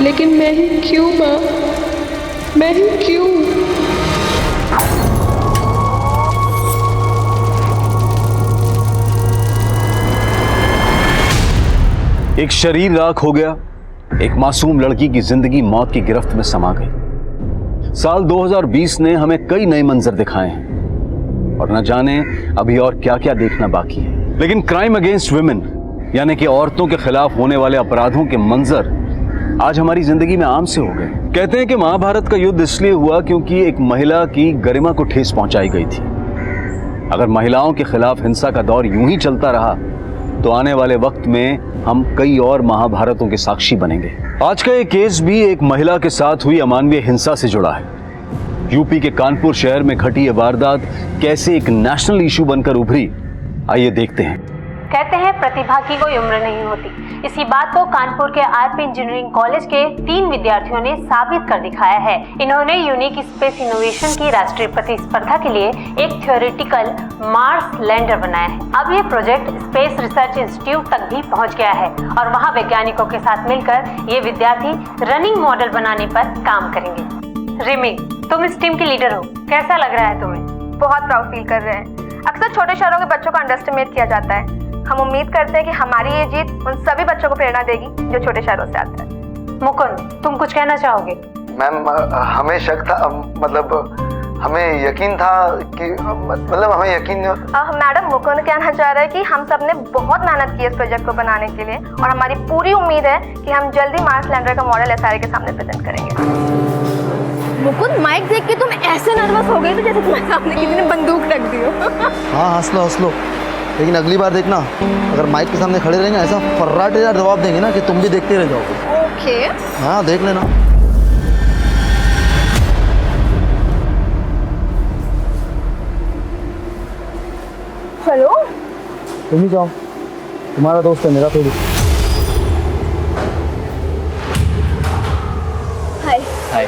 लेकिन मैं ही क्यों माँ, मैं ही क्यों? एक शरीर राख हो गया, एक मासूम लड़की की जिंदगी मौत की गिरफ्त में समा गई। साल 2020 ने हमें कई नए मंजर दिखाए हैं और न जाने अभी और क्या क्या देखना बाकी है। लेकिन क्राइम अगेंस्ट वुमेन यानी कि औरतों के खिलाफ होने वाले अपराधों के मंजर आज हमारी जिंदगी में आम से हो गए। कहते हैं कि महाभारत का युद्ध इसलिए हुआ क्योंकि एक महिला की गरिमा को ठेस पहुंचाई गई थी। अगर महिलाओं के खिलाफ हिंसा का दौर यूं ही चलता रहा तो आने वाले वक्त में हम कई और महाभारतों के साक्षी बनेंगे। आज का ये केस भी एक महिला के साथ हुई अमानवीय हिंसा से जुड़ा है। यूपी के कानपुर शहर में घटी ये वारदात कैसे एक नेशनल इशू बनकर उभरी, आइए देखते हैं। कहते हैं प्रतिभा की कोई उम्र नहीं होती। इसी बात को कानपुर के आरपी इंजीनियरिंग कॉलेज के 3 विद्यार्थियों ने साबित कर दिखाया है। इन्होंने यूनिक स्पेस इनोवेशन की राष्ट्रीय प्रतिस्पर्धा के लिए एक थ्योरेटिकल मार्स लैंडर बनाया है। अब ये प्रोजेक्ट स्पेस रिसर्च इंस्टीट्यूट तक भी पहुंच गया है और वहां वैज्ञानिकों के साथ मिलकर ये विद्यार्थी रनिंग मॉडल बनाने पर काम करेंगे। रिमी, तुम इस टीम की लीडर हो, कैसा लग रहा है तुम्हें? बहुत प्राउड फील कर रहे हैं। अक्सर छोटे शहरों के बच्चों को अंडर एस्टिमेट किया जाता है। हम उम्मीद करते हैं कि हमारी ये जीत उन सभी बच्चों को प्रेरणा देगी जो छोटे शहरों से आते हैं। मुकुंद, तुम कुछ कहना चाहोगे? मैम, हमें शक था, मतलब हमें यकीन था कि हमें यकीन। मैडम, मुकुंद कहना चाह रहा है कि हम सब ने बहुत मेहनत की है इस प्रोजेक्ट को बनाने के लिए और हमारी पूरी उम्मीद है कि हम जल्दी मार्स लैंडर का मॉडल एसआरए के सामने प्रेजेंट करेंगे। मुकुंद, माइक देख के तुम ऐसे नर्वस हो गए थे जैसे तुम्हारे सामने किसी ने बंदूक रख दी हो। हाँ, हंस लो, लेकिन अगली बार देखना, अगर माइक के सामने खड़े रहेंगे ऐसा फर्राटेदार जवाब देंगे ना कि तुम भी देखते रह जाओगे। ओके। हाँ, देख लेना। हेलो, तुम ही जाओ, तुम्हारा दोस्त है, मेरा थोड़ी। हाय। हाय।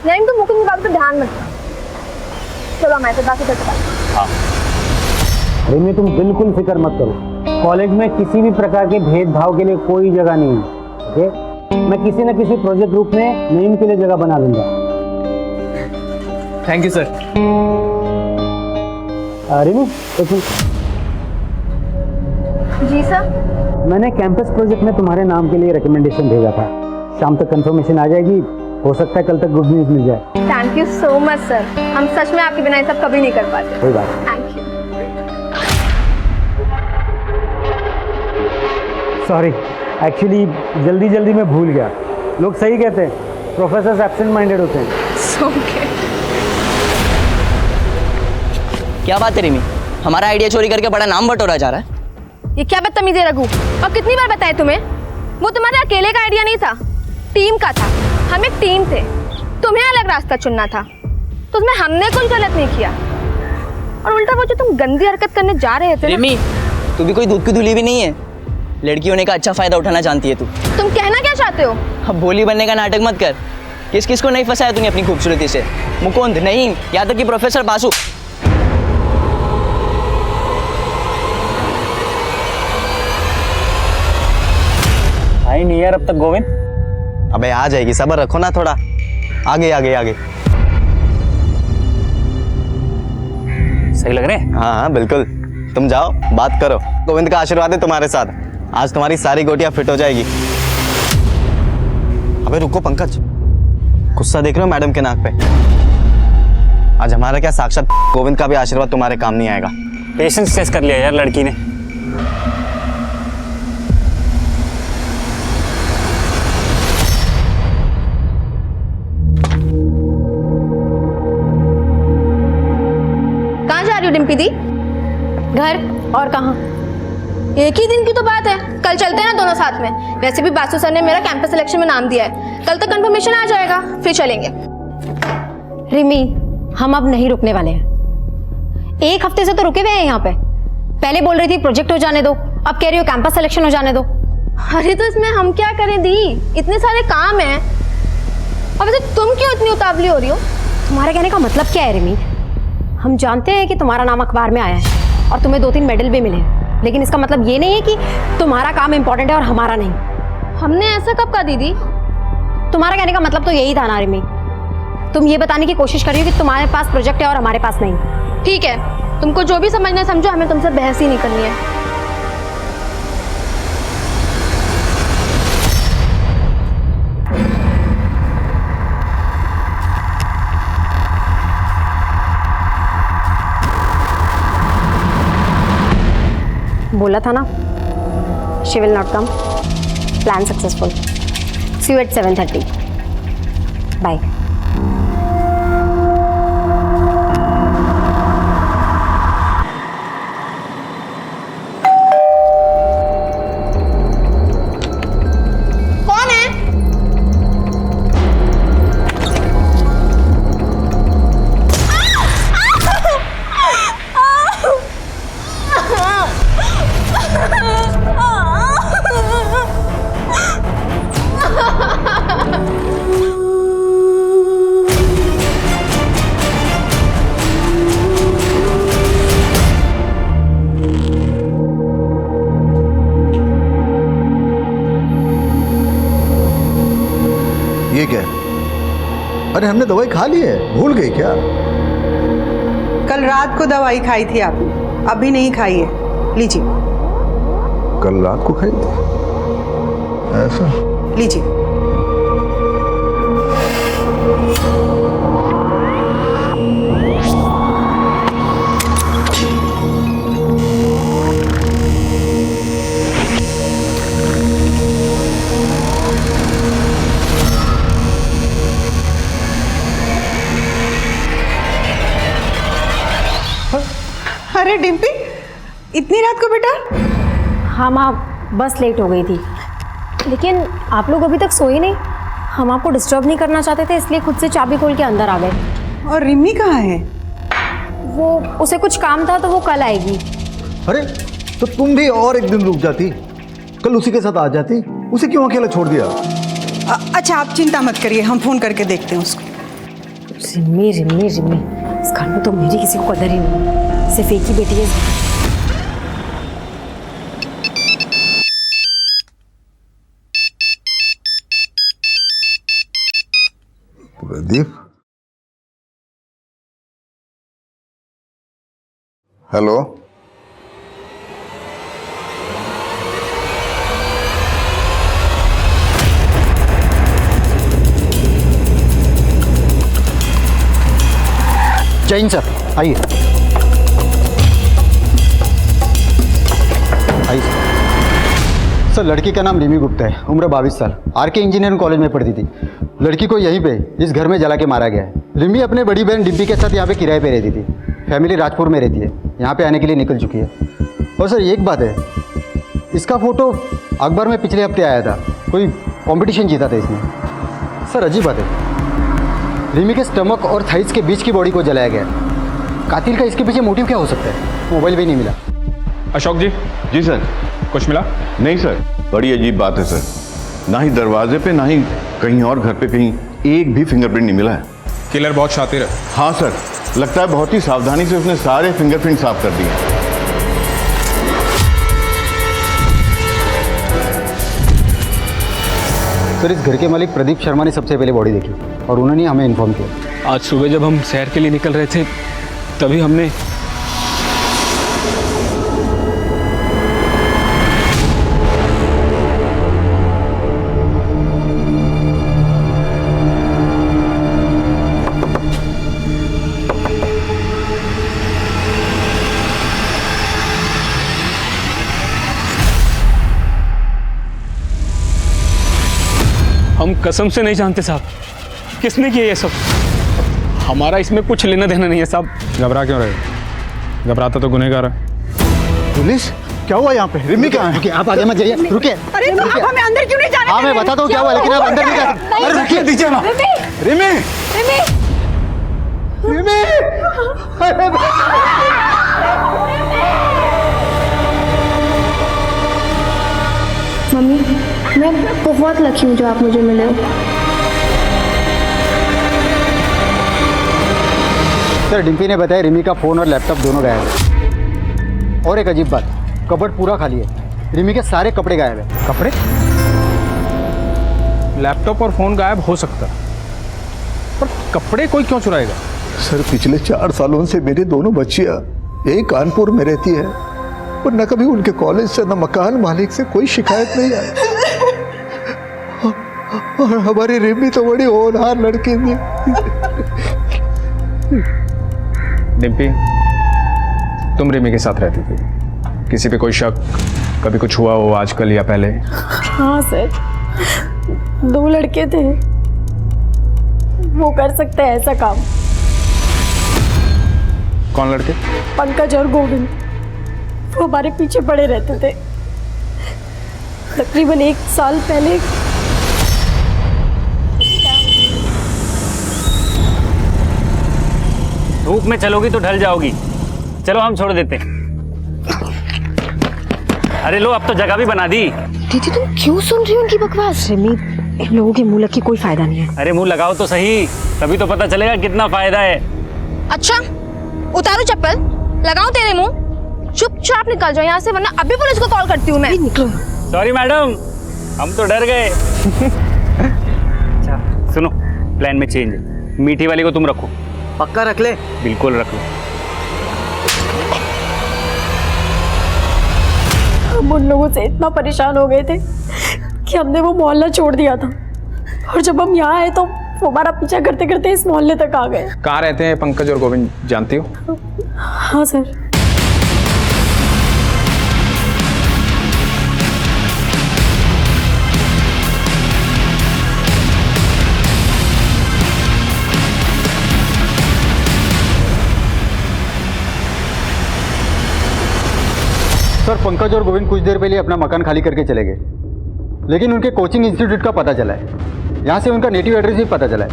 नहीं, तुम मुकुंद की बात पे ध्यान मत दो। चलो हमारे साथ बाकी करते हैं। हाँ। रिमी, तुम बिल्कुल फिक्र मत करो। कॉलेज में किसी भी प्रकार के भेदभाव के लिए कोई जगह नहीं है। ओके, मैं किसी न किसी प्रोजेक्ट ग्रुप में नईम के लिए जगह बना लूंगा। Thank you sir. रिमी, एक मिनट। जी सर। मैंने कैंपस प्रोजेक्ट में तुम्हारे नाम के लिए रिकमेंडेशन भेजा था। शाम तक कंफर्मेशन आ जाएगी, हो सकता है कल तक गुड न्यूज मिल जाए। Thank you so much sir, हम सच में आपके बिना ये सब कभी नहीं कर पाते। कोई बात नहीं। Thank you. सॉरी, एक्चुअली जल्दी में भूल गया। लोग सही कहते हैं, प्रोफेसर एब्सेंट माइंडेड होते हैं। ओके। क्या बात है रिमी, हमारा आइडिया चोरी करके बड़ा नाम बटोरा जा रहा है। ये क्या बदतमीजी है रघु, और कितनी बार बताया तुम्हें, वो तुम्हारे अकेले का आइडिया नहीं था, टीम का था। हम एक टीम थे, तुम्हें अलग रास्ता चुनना था, तो उसमें हमने कुछ गलत नहीं किया। और उल्टा वो जो तुम गंदी हरकत करने जा रहे थे। रिमी, तू भी कोई दूध की धुली भी नहीं है। लड़की होने का अच्छा फायदा उठाना जानती है तू। तुम कहना क्या चाहते हो? अब भोली बनने का नाटक मत कर। किस किस को नहीं फंसाया तूने अपनी खूबसूरती से? मुकुंद नहीं, यहाँ तक कि प्रोफेसर बासु। आई नहीं यार अब तक गोविंद। अबे आ जाएगी, सब्र रखो ना थोड़ा। आगे आगे आगे। सही लग रहे हैं? हाँ बिल्कुल, तुम जाओ बात करो। गोविंद का आशीर्वाद है तुम्हारे साथ, आज तुम्हारी सारी गोटियां फिट हो जाएगी। अबे रुको पंकज, गुस्सा देख रहे हो मैडम के नाक पे? आज हमारा क्या, साक्षात गोविंद का भी आशीर्वाद तुम्हारे काम नहीं आएगा। पेशेंस टेस्ट कर लिया यार लड़की ने। कहाँ जा रही हो डिम्पी दी? घर, और कहाँ? एक ही दिन की तो बात है, कल चलते हैं ना दोनों साथ में। वैसे भी बासु सर ने मेरा कैंपस सिलेक्शन में नाम दिया है, कल तक कंफर्मेशन आ जाएगा, फिर चलेंगे। रिमी, हम अब नहीं रुकने वाले हैं। एक हफ्ते से तो रुके हुए हैं यहाँ पे। पहले बोल रही थी प्रोजेक्ट हो जाने दो, अब कह रही हो कैंपस सिलेक्शन हो जाने दो। अरे तो इसमें हम क्या करें दी, इतने सारे काम हैं। अब तो तुम क्यों इतनी उतावली हो रही हो? तुम्हारे कहने का मतलब क्या है रिमी? हम जानते हैं कि तुम्हारा नाम अखबार में आया है और तुम्हें 2-3 मेडल भी मिले हैं, लेकिन इसका मतलब ये नहीं है कि तुम्हारा काम इंपॉर्टेंट है और हमारा नहीं। हमने ऐसा कब कहा दीदी? तुम्हारा कहने का मतलब तो यही था ना रिमी, तुम ये बताने की कोशिश कर रही हो कि तुम्हारे पास प्रोजेक्ट है और हमारे पास नहीं। ठीक है, तुमको जो भी समझना है समझो, हमें तुमसे बहस ही नहीं करनी है। बोला था ना, she will not come. Plan successful. See you at 7:30। Bye. कौन है? ये क्या है? अरे हमने दवाई खा ली है, भूल गई क्या? कल रात को दवाई खाई थी आपने, अभी नहीं खाई है, लीजिए। कल रात को खाई थी? ऐसा? लीजिए। अरे डिम्पी, इतनी रात को बेटा? हाँ माँ, बस लेट हो गई थी, लेकिन आप लोग अभी तक सोए नहीं। हम आपको डिस्टर्ब नहीं करना चाहते थे, इसलिए खुद से चाबी खोल के अंदर आ गए। और रिमी कहाँ है? वो उसे कुछ काम था तो वो कल आएगी। अरे तो तुम भी और एक दिन रुक जाती, कल उसी के साथ आ जाती, उसे क्यों अकेला छोड़ दिया? अच्छा आप चिंता मत करिए, हम फोन करके देखते हैं उसको। रिमी रिमी रिमी, इस घर में तो मेरी किसी को कदर ही नहीं, सिर्फ एक ही बेटी है। प्रदीप, हेलो। जैन सर, आइए आइए सर। लड़की का नाम रिमी गुप्ता है, उम्र 22 साल, आरके इंजीनियरिंग कॉलेज में पढ़ती थी। लड़की को यहीं पे इस घर में जला के मारा गया है। रिमी अपने बड़ी बहन डिम्पी के साथ यहाँ पे किराए पे रहती थी। फैमिली राजपुर में रहती है, यहाँ पे आने के लिए निकल चुकी है। और सर एक बात है, इसका फोटो अखबार में पिछले हफ्ते आया था, कोई कॉम्पिटिशन जीता था इसने। सर अजीब बात है, रिमी के स्टमक और थाइस के बीच की बॉडी को जलाया गया। कातिल का इसके पीछे मोटिव क्या हो सकता है? मोबाइल भी नहीं मिला। अशोक जी। जी सर। कुछ मिला? नहीं सर, बड़ी अजीब बात है सर, ना ही दरवाजे पे ना ही कहीं और घर पे कहीं एक भी फिंगरप्रिंट नहीं मिला है। किलर बहुत शातिर है। हाँ सर, लगता है बहुत ही सावधानी से उसने सारे फिंगरप्रिंट साफ कर दिए। सर इस घर के मालिक प्रदीप शर्मा ने सबसे पहले बॉडी देखी और उन्होंने हमें इन्फॉर्म किया। आज सुबह जब हम सैर के लिए निकल रहे थे तभी हमने हम कसम से नहीं जानते साहब, किसने किया ये सब। हमारा इसमें कुछ लेना देना नहीं है साहब। घबरा क्यों रहे? घबराता तो गुनहगार है। पुलिस, क्या हुआ यहाँ पे? रिमी कहाँ है? आप आगे मत जाइए, रुकिए। अरे तो आप हमें अंदर क्यों नहीं जाने? हाँ मैं बताता हूँ क्या हुआ, लेकिन आप अंदर नहीं जा सकते। अरे रुकिए, दीजिए ना। रिमी, रिमी, अरे मम्मी, मैं बहुत लकी हूँ जो आप मुझे मिले हो। सर डिम्पी ने बताया रिमी का फ़ोन और लैपटॉप दोनों गायब है। और एक अजीब बात, कबर्ड पूरा खाली है, रिमी के सारे कपड़े गायब है। कपड़े? लैपटॉप और फोन गायब हो सकता है, पर कपड़े कोई क्यों चुराएगा? सर पिछले 4 सालों से मेरी दोनों बच्चियां यही कानपुर में रहती है और न कभी उनके कॉलेज से न मकान मालिक से कोई शिकायत नहीं आई। और हमारी रिमी तो बड़ी होनहार लड़की थी। डिम्पी, तुम रिमी के साथ रहती थी, किसी पे कोई शक, कभी कुछ हुआ हो आजकल या पहले? हाँ सर, 2 लड़के थे, वो कर सकते हैं ऐसा काम। कौन लड़के? पंकज और गोविंद, वो हमारे पीछे पड़े रहते थे। तकरीबन 1 साल पहले धूप में चलोगी तो ढल जाओगी, चलो हम छोड़ देते हैं। अरे लो, अब तो जगह भी बना दी। दीदी तुम क्यों सुन रही हो उनकी बकवास? रिमी, इन लोगों के मुंह लग के कोई फायदा नहीं है। अरे मुंह लगाओ तो सही, तभी तो पता चलेगा कितना फायदा है। अच्छा, उतारो चप्पल, लगाऊं तेरे मुंह? चुपचाप निकल जाओ यहाँ से, वरना अभी पुलिस को कॉल करती हूँ मैं। निकलो। सॉरी मैडम, हम तो डर गए। अच्छा सुनो, प्लान में चेंज है, मीठी वाली को तुम रखो। पक्का रख ले? बिल्कुल रख लो। हम उन लोगों से इतना परेशान हो गए थे कि हमने वो मोहल्ला छोड़ दिया था, और जब हम यहाँ आए तो वो हमारा पीछा करते करते इस मोहल्ले तक आ गए। कहाँ रहते हैं पंकज और गोविंद, जानती हो? हाँ सर। सर पंकज और गोविंद कुछ देर पहले अपना मकान खाली करके चले गए, लेकिन उनके कोचिंग इंस्टीट्यूट का पता चला है। यहाँ से उनका नेटिव एड्रेस भी पता चला है।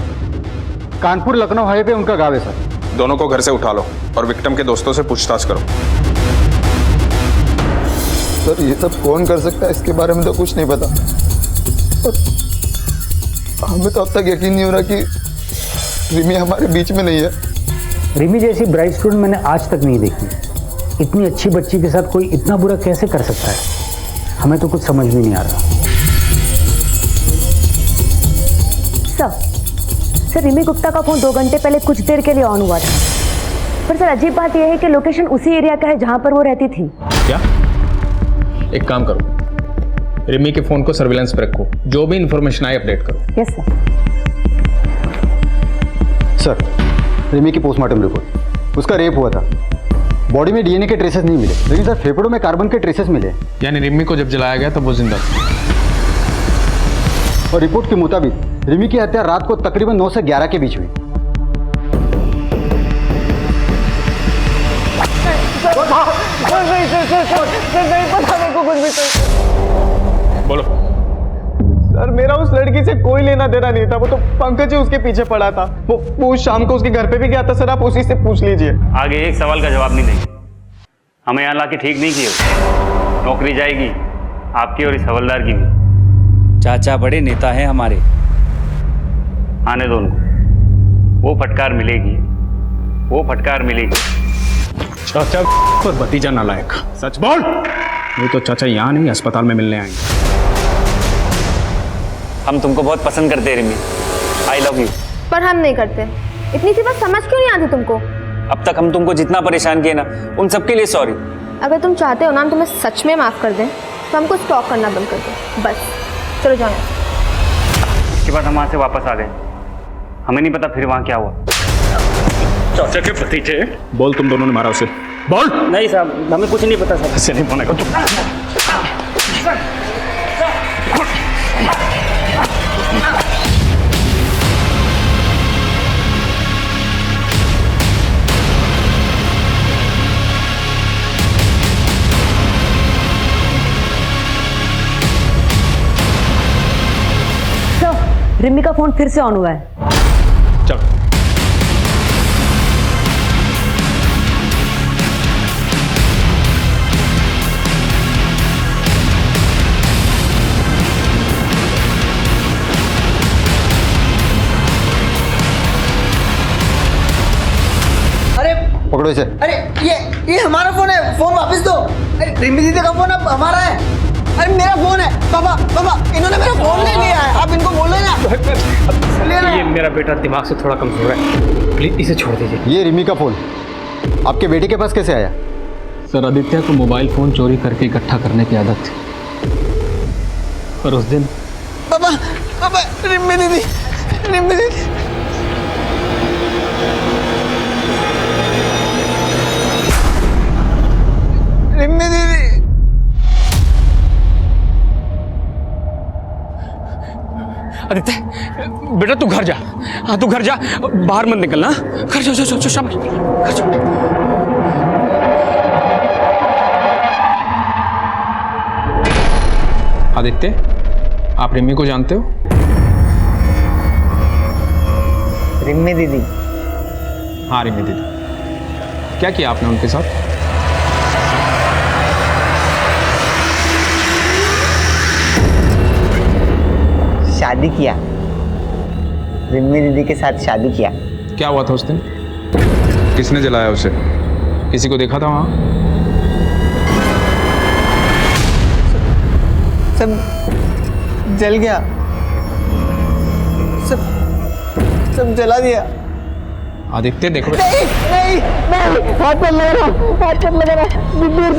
कानपुर लखनऊ हाईवे पे उनका गाँव है सर। दोनों को घर से उठा लो और विक्टिम के दोस्तों से पूछताछ करो। सर ये सब कौन कर सकता है, इसके बारे में तो कुछ नहीं पता। और हमें तो अब तक यकीन नहीं हो रहा कि रिमी हमारे बीच में नहीं है। रिमी जैसी ब्राइट स्टूडेंट मैंने आज तक नहीं देखी। इतनी अच्छी बच्ची के साथ कोई इतना बुरा कैसे कर सकता है? हमें तो कुछ समझ भी नहीं आ रहा। सर रिमी गुप्ता का फोन 2 घंटे पहले कुछ देर के लिए ऑन हुआ था, पर सर अजीब बात यह है कि लोकेशन उसी एरिया का है जहां पर वो रहती थी। क्या? एक काम करो, रिमी के फोन को सर्विलांस पर रखो, जो भी इंफॉर्मेशन आए अपडेट करो। Yes sir. सर रिमी की पोस्टमार्टम रिपोर्ट, उसका रेप हुआ था। बॉडी में डीएनए के ट्रेसेस नहीं मिले, लेकिन सर फेफड़ों में कार्बन के ट्रेसेस मिले। यानी रिमी को जब जलाया गया तब वो जिंदा था। और रिपोर्ट के मुताबिक रिमी की हत्या रात को तकरीबन 9 से 11 के बीच हुई। नहीं पता मेरे को कुछ भी। बोलो। सर मेरा उस लड़की से कोई लेना देना नहीं था, वो तो पंकज ही उसके पीछे पड़ा था। वो शाम को उसके घर पे भी गया था। सर आप उसी से पूछ लीजिए। आगे एक सवाल का जवाब नहीं देंगे। हमें यहाँ लाके ठीक नहीं किए, नौकरी जाएगी आपकी और इस हवलदार की भी। चाचा बड़े नेता हैं हमारे, आने दो उनको, वो फटकार मिलेगी, वो फटकार मिलेगी। चाचा और भतीजा नालायक, सच बोल। ये तो चाचा यहाँ नहीं अस्पताल में मिलने आएंगे। हम तुमको बहुत पसंद करते हैं रिमी, आई लव यू। पर हम नहीं करते। इतनी सी बात समझ क्यों नहीं आती तुमको? अब तक हम तुमको जितना परेशान किए ना, उन सबके लिए सॉरी। अगर तुम चाहते हो ना हम तुम्हें सच में माफ कर दें तो हमको स्टॉक करना बंद कर दो बस। चलो जाओ। इसके बाद हम वहाँ से वापस आ गए, हमें नहीं पता फिर वहाँ क्या हुआ। चाचा के भतीजे। बोल तुम दोनों ने मारा उसे, बोल। नहीं साहब हमें कुछ नहीं पता साहब। ऐसे नहीं बोलेगा तुम। रिमी का फोन फिर से ऑन हुआ है। चल। अरे पकड़ो इसे। अरे ये हमारा फोन है, फोन वापस दो। अरे रिमी दीदी का फोन अब हमारा है। अरे मेरा फोन है। पापा पापा इन्होंने मेरा फोन ले लिया है, आप इनको बोलो ना। ये मेरा बेटा दिमाग से थोड़ा कमजोर है, प्लीज इसे छोड़ दीजिए। ये रिमी का फ़ोन आपके बेटे के पास कैसे आया? सर आदित्य को मोबाइल फ़ोन चोरी करके इकट्ठा करने की आदत थी, पर उस दिन पापा पापा रिम्मी दीदी रिम्मी दीदी रिम्मी दीदी आदित्य बेटा तू घर जा, हाँ तू घर जा, बाहर मत निकलना, घर जा, जा, शाबाश, घर जा। आदित्य आप रिमी को जानते हो? रिम्मी दीदी? हाँ रिमी दीदी। क्या किया आपने उनके साथ? शादी किया, रिम्मी दीदी के साथ शादी किया। क्या हुआ था उस दिन? किसने जलाया उसे? किसी को देखा था वहां? सब जल गया, सब जला दिया। आदित्य देखो। नहीं नहीं नहीं, हाथ मत लगा रहा, हाथ मत लगा रहा, दूर दूर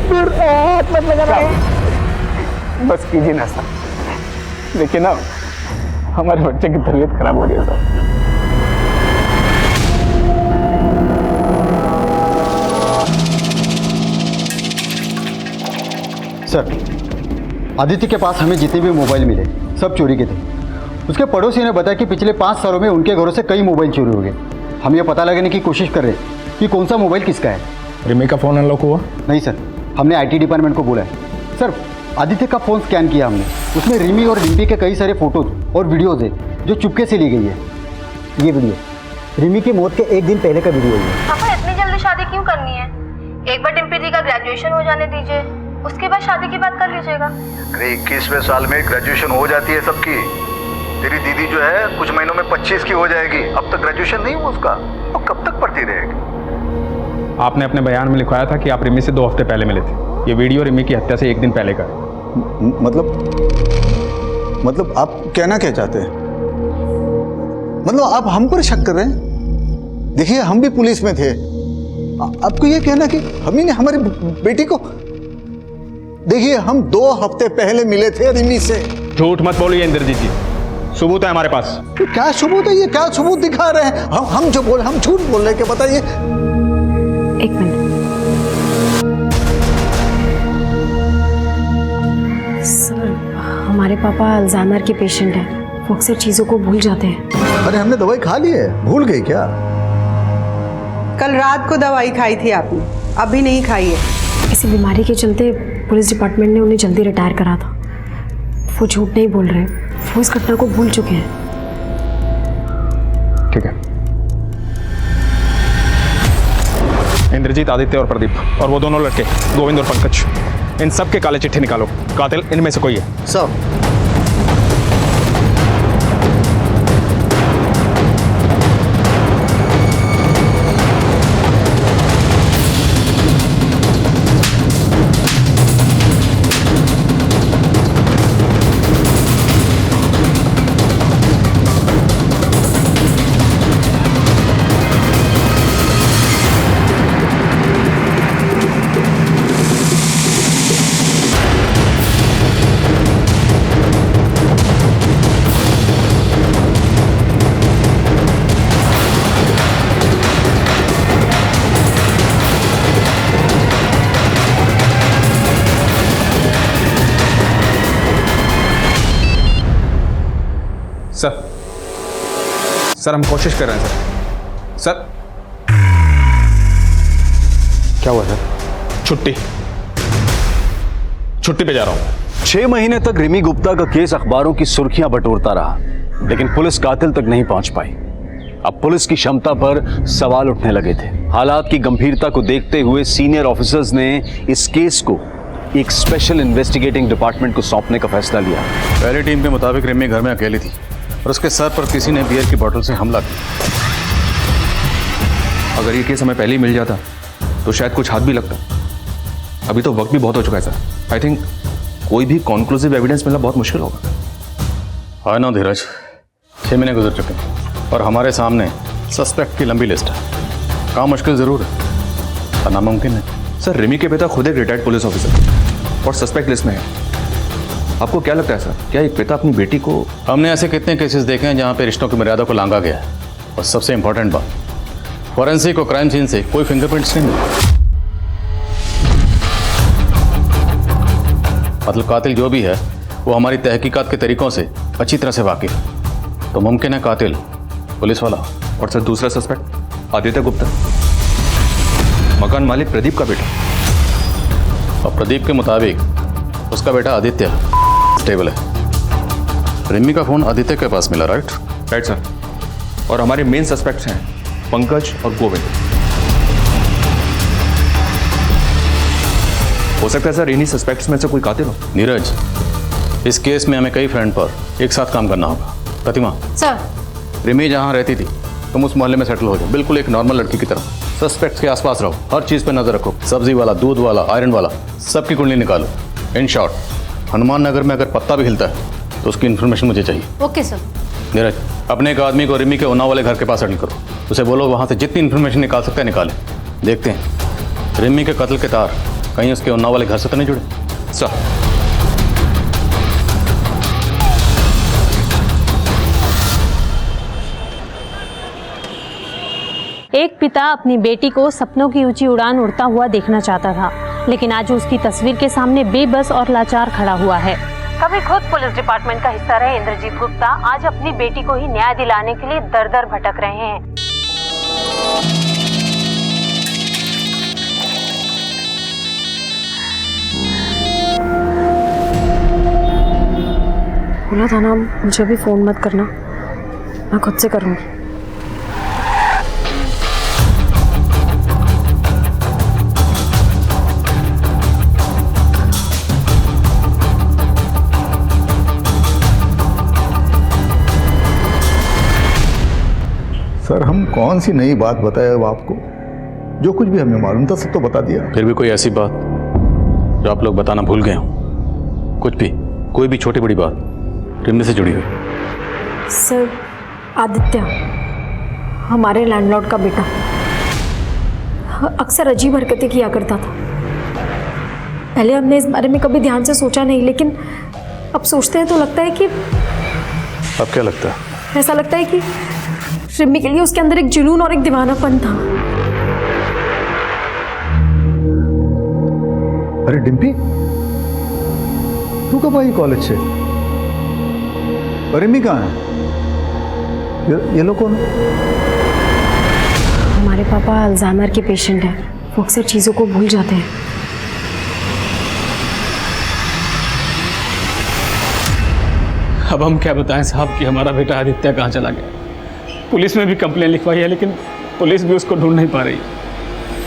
दूर, हाथ मत लगा रहा। बस कीजिए ना सर, देखिए ना हमारे बच्चे की तबीयत खराब हो रही है सर। आदित्य के पास हमें जितने भी मोबाइल मिले सब चोरी के थे। उसके पड़ोसी ने बताया कि पिछले 5 सालों में उनके घरों से कई मोबाइल चोरी हो गए। हम ये पता लगाने की कोशिश कर रहे हैं कि कौन सा मोबाइल किसका है। रिमी का फ़ोन अनलॉक हुआ? नहीं सर, हमने IT डिपार्टमेंट को बोला है। सर आदित्य का फ़ोन स्कैन किया हमने, उसमें रिमी और डिम्पी के कई सारे फोटोज और वीडियोज़ है जो चुपके से ली गई है। ये वीडियो रिमी की मौत के 1 दिन पहले का वीडियो है। पापा इतनी जल्दी शादी क्यों करनी है? एक बार डिम्पी दी का ग्रेजुएशन हो जाने दीजिए, उसके बाद शादी की बात कर लीजिएगा। अरे 21वें साल में ग्रेजुएशन हो जाती है सबकी। तेरी दीदी जो है कुछ महीनों में 25 की हो जाएगी, अब तक ग्रेजुएशन नहीं हुआ उसका, और कब तक पढ़ती रहेगी? आपने अपने बयान में लिखवाया था कि आप रिमी से 2 हफ्ते पहले मिले थे। ये वीडियो रिमी की हत्या से 1 दिन पहले का है। मतलब आप कहना क्या चाहते हैं? मतलब आप हम पर शक कर रहे हैं? देखिए हम भी पुलिस में थे, आपको ये कहना कि हम ही ने हमारी बेटी को, देखिए हम 2 हफ्ते पहले मिले थे रिमी से। झूठ मत बोलिए इंद्रजीत जी, सबूत है हमारे पास। क्या सबूत है? ये क्या सबूत दिखा रहे हैं? हम जो बोल, हम झूठ बोल रहे हैं, क्या बताइए? 1 मिनट सर, हमारे पापा अल्जाइमर के पेशेंट हैं, वो अक्सर चीज़ों को भूल जाते हैं। अरे हमने दवाई खा ली है, भूल गई क्या? कल रात को दवाई खाई थी आपने, अभी नहीं खाई है। इसी बीमारी के चलते पुलिस डिपार्टमेंट ने उन्हें जल्दी रिटायर करा था। वो झूठ नहीं बोल रहे, वो इस घटना को भूल चुके हैं। ठीक है। इंद्रजीत, आदित्य और प्रदीप और वो दोनों लड़के गोविंद और पंकज, इन सब के काले चिट्ठे निकालो। कातिल इनमें से कोई है। सब सर हम कोशिश कर रहे हैं सर। क्या हुआ सर? छुट्टी पे जा रहा हूं। 6 महीने तक रिमी गुप्ता का केस अखबारों की सुर्खियां बटोरता रहा, लेकिन पुलिस कातिल तक नहीं पहुंच पाई। अब पुलिस की क्षमता पर सवाल उठने लगे थे। हालात की गंभीरता को देखते हुए सीनियर ऑफिसर्स ने इस केस को एक स्पेशल इन्वेस्टिगेटिंग डिपार्टमेंट को सौंपने का फैसला लिया। पहली टीम के मुताबिक रिमी घर में अकेली थी और उसके सर पर किसी ने बियर की बोतल से हमला किया। अगर ये केस हमें पहले ही मिल जाता तो शायद कुछ हाथ भी लगता। अभी तो वक्त भी बहुत हो चुका है सर। आई थिंक कोई भी कॉन्क्लूसिव एविडेंस मिलना बहुत मुश्किल होगा। हाँ ना धीरज, 6 महीने गुजर चुके हैं और हमारे सामने सस्पेक्ट की लंबी लिस्ट है। काम मुश्किल ज़रूर है पर नामुमकिन है। सर रिमी के पिता खुद एक रिटायर्ड पुलिस ऑफिसर और सस्पेक्ट लिस्ट में है। आपको क्या लगता है सर, क्या एक पिता अपनी बेटी को? हमने ऐसे कितने केसेस देखे हैं जहाँ पे रिश्तों की मर्यादा को लांघा गया है। और सबसे इंपॉर्टेंट बात, फॉरेंसिक और क्राइम सीन से कोई फिंगरप्रिंट्स नहीं मिले। मतलब कातिल जो भी है वो हमारी तहकीकात के तरीकों से अच्छी तरह से वाकिफ है, तो मुमकिन है कातिल पुलिस वाला। और सर दूसरा सस्पेक्ट आदित्य गुप्ता, मकान मालिक प्रदीप का बेटा। और प्रदीप के मुताबिक उसका बेटा आदित्य स्टेबल है। रिमी का फोन आदित्य के पास मिला, राइट? Right sir. और हमारे मेन सस्पेक्ट्स हैं पंकज और गोविंद। हो सकता है सर इन्हीं सस्पेक्ट्स में से कोई कातिल हो। नीरज, इस केस में हमें कई फ्रेंड पर एक साथ काम करना होगा। प्रतिमा सर, रिमी जहाँ रहती थी तुम उस मोहल्ले में सेटल हो जाओ, बिल्कुल एक नॉर्मल लड़की की तरह। सस्पेक्ट्स के आसपास रहो, हर चीज़ पर नजर रखो। सब्जी वाला, दूध वाला, आयरन वाला, सबकी कुंडली निकालो। इन शॉर्ट, हनुमान नगर में अगर पत्ता भी हिलता है तो उसकी इन्फॉर्मेशन मुझे चाहिए। Okay sir. नीरज, अपने एक आदमी को रिमी के उन्नाव वाले घर के पास सेटल करो। उसे बोलो वहाँ से जितनी इन्फॉर्मेशन निकाल सकते हैं निकालें। देखते हैं रिमी के कत्ल के तार कहीं उसके उन्नाव वाले घर से तो नहीं जुड़े। सर एक पिता अपनी बेटी को सपनों की ऊंची उड़ान उड़ता हुआ देखना चाहता था, लेकिन आज उसकी तस्वीर के सामने बेबस और लाचार खड़ा हुआ है। कभी खुद पुलिस डिपार्टमेंट का हिस्सा रहे इंद्रजीत गुप्ता आज अपनी बेटी को ही न्याय दिलाने के लिए दर दर भटक रहे हैं। बोला था ना मुझे भी फोन मत करना, मैं खुद से करूँगी। सर हम कौन सी नई बात बताए अब आपको? जो कुछ भी हमें मालूम था सब तो बता दिया। फिर भी कोई ऐसी बात जो आप लोग बताना भूल गए हो? कुछ भी, कोई भी छोटी बड़ी बात रिमी से जुड़ी हुई? सर, आदित्य हमारे लैंडलॉर्ड का बेटा अक्सर अजीब हरकतें किया करता था। पहले हमने इस बारे में कभी ध्यान से सोचा नहीं, लेकिन अब सोचते हैं तो लगता है कि अब क्या लगता है? ऐसा लगता है कि रिमी के लिए उसके अंदर एक जुनून और एक दीवानापन था। अरे डिम्पी, तू कब आई कॉलेज से? रिमी कहाँ है? ये लोग कौन? हमारे पापा अल्जाइमर के पेशेंट हैं, वो अक्सर चीज़ों को भूल जाते हैं। अब हम क्या बताएं साहब कि हमारा बेटा आदित्य कहाँ चला गया। पुलिस में भी कंप्लेन लिखवाई है लेकिन पुलिस भी उसको ढूंढ नहीं पा रही।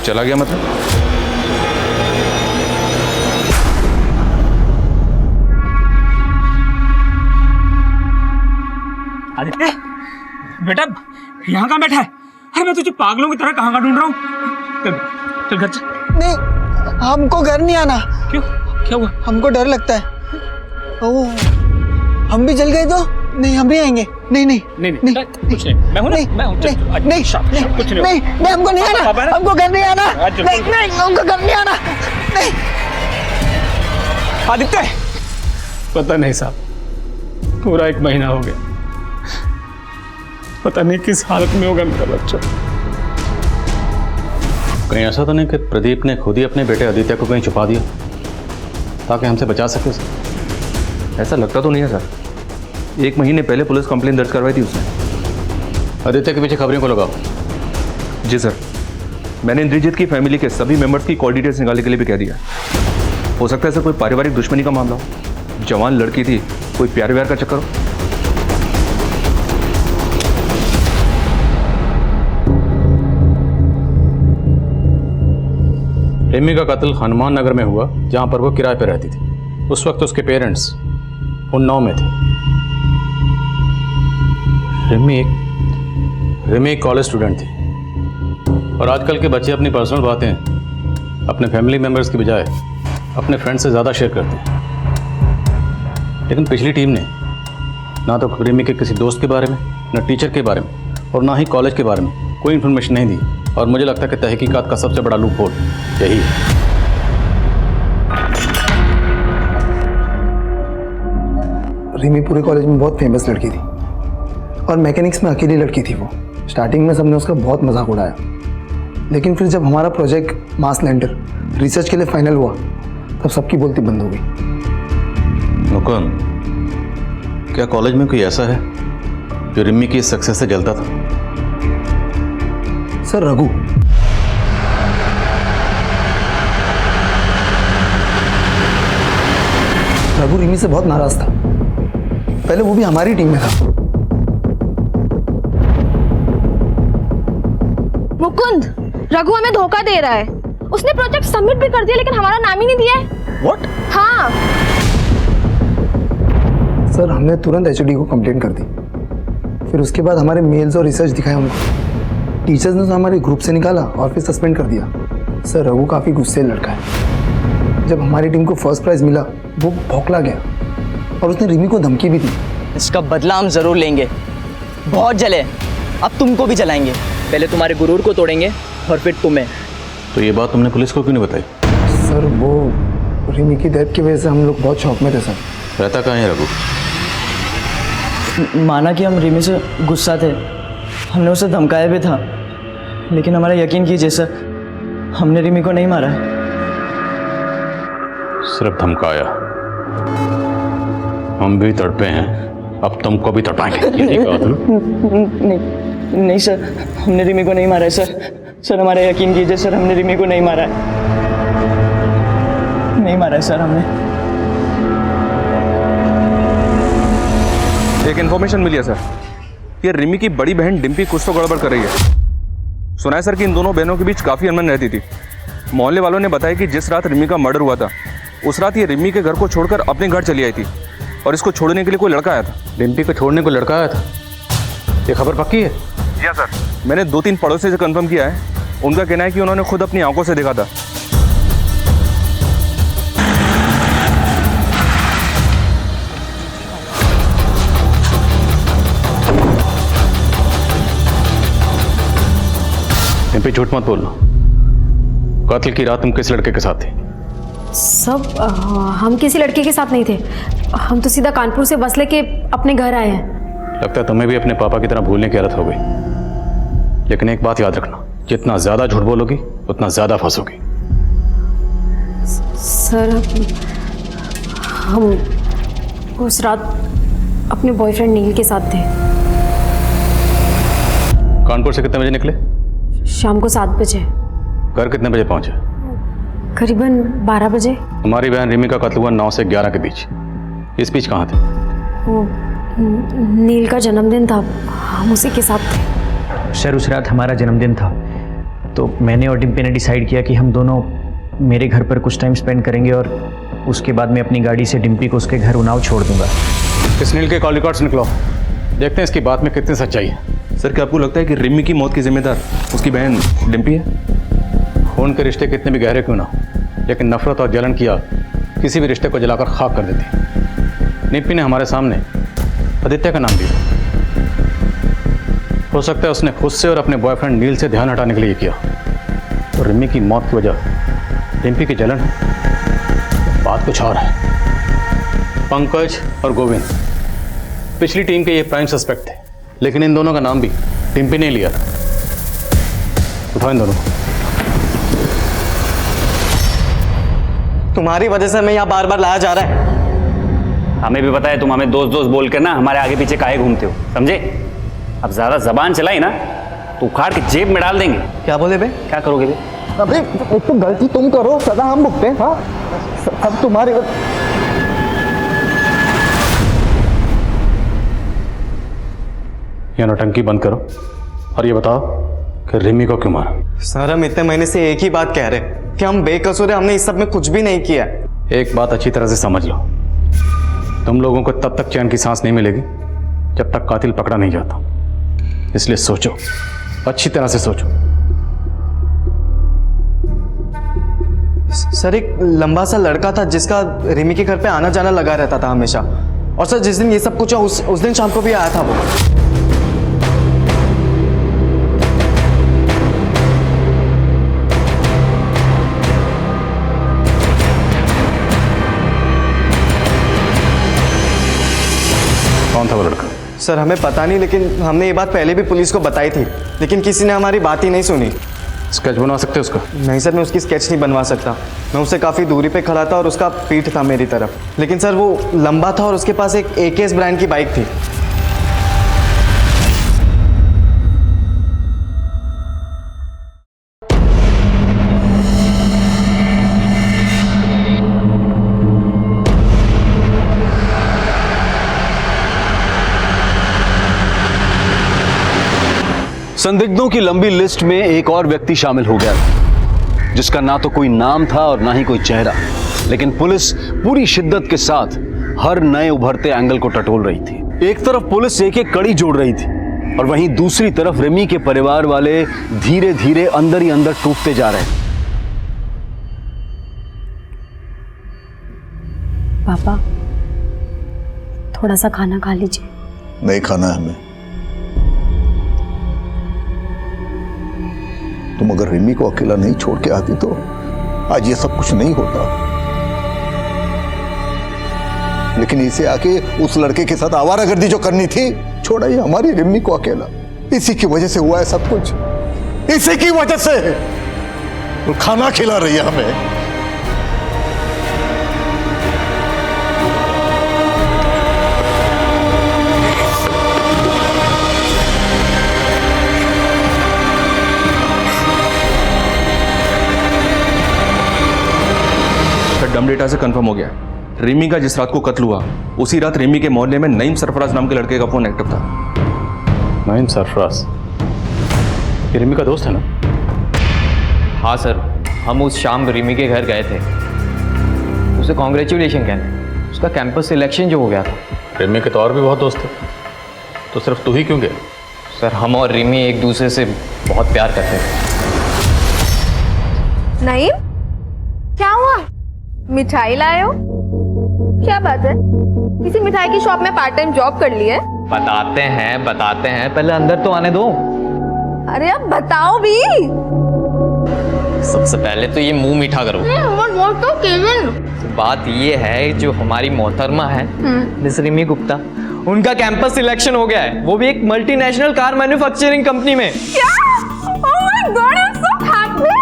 चला गया मतलब? आदित्य बेटा यहाँ कहाँ बैठा है? अरे मैं तुझे पागलों की तरह कहाँ कहाँ ढूंढ रहा हूँ। चल चल घर चल। नहीं, हमको घर नहीं आना। क्यों, क्या हुआ? हमको डर लगता है। ओह, हम भी जल गए तो? नहीं, हम भी आएंगे। नहीं नहीं नहीं नहीं, नहीं कुछ नहीं, मैं हूं ना, मैं हूं। चल, चल, नहीं कुछ नहीं, नहीं, नहीं, हमको नहीं आना, हमको घर नहीं आना। नहीं नहीं, हमको घर नहीं आना। नहीं आदित्य, पता नहीं साहब, पूरा 1 महीना हो गया, पता नहीं किस हालत में होगा मेरा बच्चा। कहीं ऐसा तो नहीं कि प्रदीप ने खुद ही अपने बेटे आदित्य को कहीं छुपा दिया ताकि हमसे बचा सके उसे? ऐसा लगता तो नहीं है सर। 1 महीने पहले पुलिस कंप्लेन दर्ज करवाई थी उसने। आदित्य के पीछे खबरें को लगाओ। जी सर, मैंने इंद्रजीत की फैमिली के सभी मेंबर्स की कॉल डिटेल्स निकालने के लिए भी कह दिया। हो सकता है सर कोई पारिवारिक दुश्मनी का मामला हो, जवान लड़की थी, कोई प्यार व्यार का चक्कर हो। रिमी का कत्ल हनुमान नगर में हुआ जहां पर वो किराए पर रहती थी। उस वक्त उसके पेरेंट्स उन्नाव में थे। रिमी एक कॉलेज स्टूडेंट थी और आजकल के बच्चे अपनी पर्सनल बातें अपने फैमिली मेम्बर्स की बजाय अपने फ्रेंड से ज़्यादा शेयर करते हैं। लेकिन पिछली टीम ने ना तो रिमी के किसी दोस्त के बारे में, ना टीचर के बारे में और ना ही कॉलेज के बारे में कोई इन्फॉर्मेशन नहीं दी। और मुझे लगता है कि तहकीकात का सबसे बड़ा लूप होल यही है। रिमी पूरे कॉलेज में बहुत फेमस लड़की थी और मैकेनिक्स में अकेली लड़की थी वो। स्टार्टिंग में सबने उसका बहुत मजाक उड़ाया, लेकिन फिर जब हमारा प्रोजेक्ट मार्स लैंडर रिसर्च के लिए फाइनल हुआ तब सबकी बोलती बंद हो गई। मुकुंद, क्या कॉलेज में कोई ऐसा है जो रिमी की सक्सेस से जलता था? सर रघु। रघु रिमी से बहुत नाराज था। पहले वो भी हमारी टीम में था। मुकुंद, रघु हमें धोखा दे रहा है। उसने प्रोजेक्ट सबमिट भी कर दिया लेकिन हमारा नाम ही नहीं दिया है। व्हाट? हाँ सर, हमने तुरंत एचओडी को कंप्लेंट कर दी। फिर उसके बाद हमारे मेल्स और रिसर्च दिखाए उनको। टीचर्स ने तो हमारे ग्रुप से निकाला और फिर सस्पेंड कर दिया। सर, रघु काफ़ी गुस्से लड़का है। जब हमारी टीम को फर्स्ट प्राइज मिला वो भौंकला गया और उसने रिमी को धमकी भी दी। इसका बदला हम जरूर लेंगे। बहुत जले, अब तुमको भी जलाएंगे। पहले तुम्हारे गुरूर को तोड़ेंगे और फिर तुम्हें। तो ये बात तुमने पुलिस को क्यों नहीं बताई? सर, वो रिमी की डेथ की वजह से हम लोग बहुत शौक में थे। सर, रहता कहाँ है रघु? माना कि हम रिमी से गुस्सा थे, हमने उसे धमकाया भी था, लेकिन हमारा यकीन कीजिए सर, हमने रिमी को नहीं मारा। सिर्फ धमकाया। हम भी तड़पे हैं, अब तुमको भी तड़पाएंगे। नहीं सर, हमने रिमी को नहीं मारा है सर, हमारा यकीन कीजिए सर, हमने रिमी को नहीं मारा है, नहीं मारा है सर हमने। एक इन्फॉर्मेशन मिली है सर, ये रिमी की बड़ी बहन डिम्पी कुछ तो गड़बड़ कर रही है। सुना है सर कि इन दोनों बहनों के बीच काफ़ी अनबन रहती थी। मोहल्ले वालों ने बताया कि जिस रात रिमी का मर्डर हुआ था उस रात ये रिमी के घर को छोड़कर अपने घर चली आई थी और इसको छोड़ने के लिए कोई लड़का आया था। डिम्पी को छोड़ने को लड़का आया था? ये खबर पक्की है? जी सर, मैंने 2-3 पड़ोसी से कंफर्म किया है। उनका कहना है कि उन्होंने खुद अपनी आंखों से देखा था। डिम्पी, झूठ मत बोलना। कत्ल की रात तुम किस लड़के के साथ थे? सब हम किसी लड़के के साथ नहीं थे। हम तो सीधा कानपुर से बस लेके अपने घर आए हैं। लगता है तुम्हें भी अपने पापा की तरह भूलने की आदत हो गई। लेकिन एक बात याद रखना, जितना ज्यादा झूठ बोलोगी उतना ज्यादा फंसोगी। सर, हम उस रात अपने बॉयफ्रेंड नील के साथ थे। कानपुर से कितने बजे निकले? शाम को 7 बजे। घर कितने बजे पहुंचे? करीबन 12 बजे। हमारी बहन रिमी का कत्ल हुआ 9 से 11 के बीच। इस बीच कहाँ थे? वो नील का जन्मदिन था, हम उसी के साथ थे। सर, उस रात हमारा जन्मदिन था, तो मैंने और डिम्पी ने डिसाइड किया कि हम दोनों मेरे घर पर कुछ टाइम स्पेंड करेंगे और उसके बाद मैं अपनी गाड़ी से डिम्पी को उसके घर उन्नाव छोड़ दूंगा। इस नील के कॉल रिकॉर्ड्स निकलो, देखते हैं इसकी बात में कितनी सच्चाई है। सर, क्या आपको लगता है कि रिमी की मौत की जिम्मेदार उसकी बहन डिम्पी है? खून के रिश्ते कितने भी गहरे क्यों ना हो, लेकिन नफरत और जलन की आग किसी भी रिश्ते को जलाकर खाक कर देती। डिम्पी ने हमारे सामने आदित्य का नाम लिया। हो सकता है उसने खुद से और अपने बॉयफ्रेंड नील से ध्यान हटाने के लिए किया। तो रिमी की मौत की वजह डिम्पी की जलन है, बात कुछ और है। पंकज और गोविंद पिछली टीम के ये प्राइम सस्पेक्ट थे, लेकिन इन दोनों का नाम भी डिम्पी ने लिया था। उठाओ इन दोनों को। तुम्हारी वजह से मैं यहाँ बार बार लाया जा रहा है। हमें भी पता है तुम हमें दोस्त दोस्त बोल कर ना हमारे आगे पीछे काहे घूमते हो, समझे? अब ज्यादा जबान चलाई ना तो उखाड़ के जेब में डाल देंगे। क्या बोले बे? क्या करोगे बे? अबे, एक तो गलती तुम करो, सदा हम भुगते हैं। हाँ, सब तुम्हारी। ये नौटंकी बंद करो और ये बताओ कि रिमी को क्यों मारा? सर, हम इतने महीने से एक ही बात कह रहे कि हम बेकसूर हैं, हमने इस सब में कुछ भी नहीं किया। एक बात अच्छी तरह से समझ लो, तुम लोगों को तब तक चैन की सांस नहीं मिलेगी जब तक कातिल पकड़ा नहीं जाता। इसलिए सोचो, अच्छी तरह से सोचो। सर, एक लंबा सा लड़का था जिसका रिमी के घर पे आना जाना लगा रहता था हमेशा। और सर जिस दिन ये सब कुछ है उस दिन शाम को भी आया था वो। कौन था वो लड़का? सर हमें पता नहीं, लेकिन हमने ये बात पहले भी पुलिस को बताई थी, लेकिन किसी ने हमारी बात ही नहीं सुनी। स्केच बनवा सकते उसका? नहीं सर, मैं उसकी स्केच नहीं बनवा सकता। मैं उससे काफ़ी दूरी पे खड़ा था और उसका पीठ था मेरी तरफ, लेकिन सर वो लंबा था और उसके पास एक AKS ब्रांड की बाइक थी। संदिग्धों की लंबी लिस्ट में एक और व्यक्ति शामिल हो गया था, जिसका ना तो कोई नाम था और ना ही कोई चेहरा, लेकिन पुलिस पूरी शिद्दत के साथ हर नए उभरते एंगल को टटोल रही थी। एक तरफ पुलिस एक एक कड़ी जोड़ रही थी और वहीं दूसरी तरफ रिमी के परिवार वाले धीरे धीरे अंदर ही अंदर टूटते जा रहे थे। पापा, थोड़ा सा खाना खा लीजिए। नहीं खाना है हमें। तुम अगर रिमी को अकेला नहीं छोड़ के आती तो आज ये सब कुछ नहीं होता, लेकिन इसे आके उस लड़के के साथ आवारागर्दी जो करनी थी, छोड़ा ये हमारी रिमी को अकेला। इसी की वजह से हुआ है सब कुछ, इसी की वजह से। और खाना खिला रही है हमें। डम डेटा से कंफर्म हो गया, रिमी का जिस रात को कत्ल हुआ उसी रात रिमी के मोहल्ले में नईम सरफराज नाम के लड़के का फोन एक्टिव था। नईम सरफराज ये रिमी का दोस्त है ना? हाँ सर, हम उस शाम रिमी के घर गए थे, उसे कॉन्ग्रेचुलेशन कहने। उसका कैंपस सिलेक्शन जो हो गया था। रिमी के तो और भी बहुत दोस्त थे, तो सिर्फ तू ही क्यों गया? सर हम और रिमी एक दूसरे से बहुत प्यार करते थे। नईम, क्या हुआ? मिठाई लाए हो? क्या बात है? किसी मिठाई की शॉप में पार्ट टाइम जॉब कर ली है? बताते हैं, पहले अंदर तो आने दो। अरे अब बताओ भी। सबसे पहले तो ये मुंह मीठा करो। तो केविन, बात ये है, जो हमारी मोहतरमा है मिस रिमी गुप्ता, उनका कैंपस सिलेक्शन हो गया है, वो भी एक मल्टीनेशनल कार मैन्युफैक्चरिंग कंपनी में। क्या? Oh my God, I'm so happy.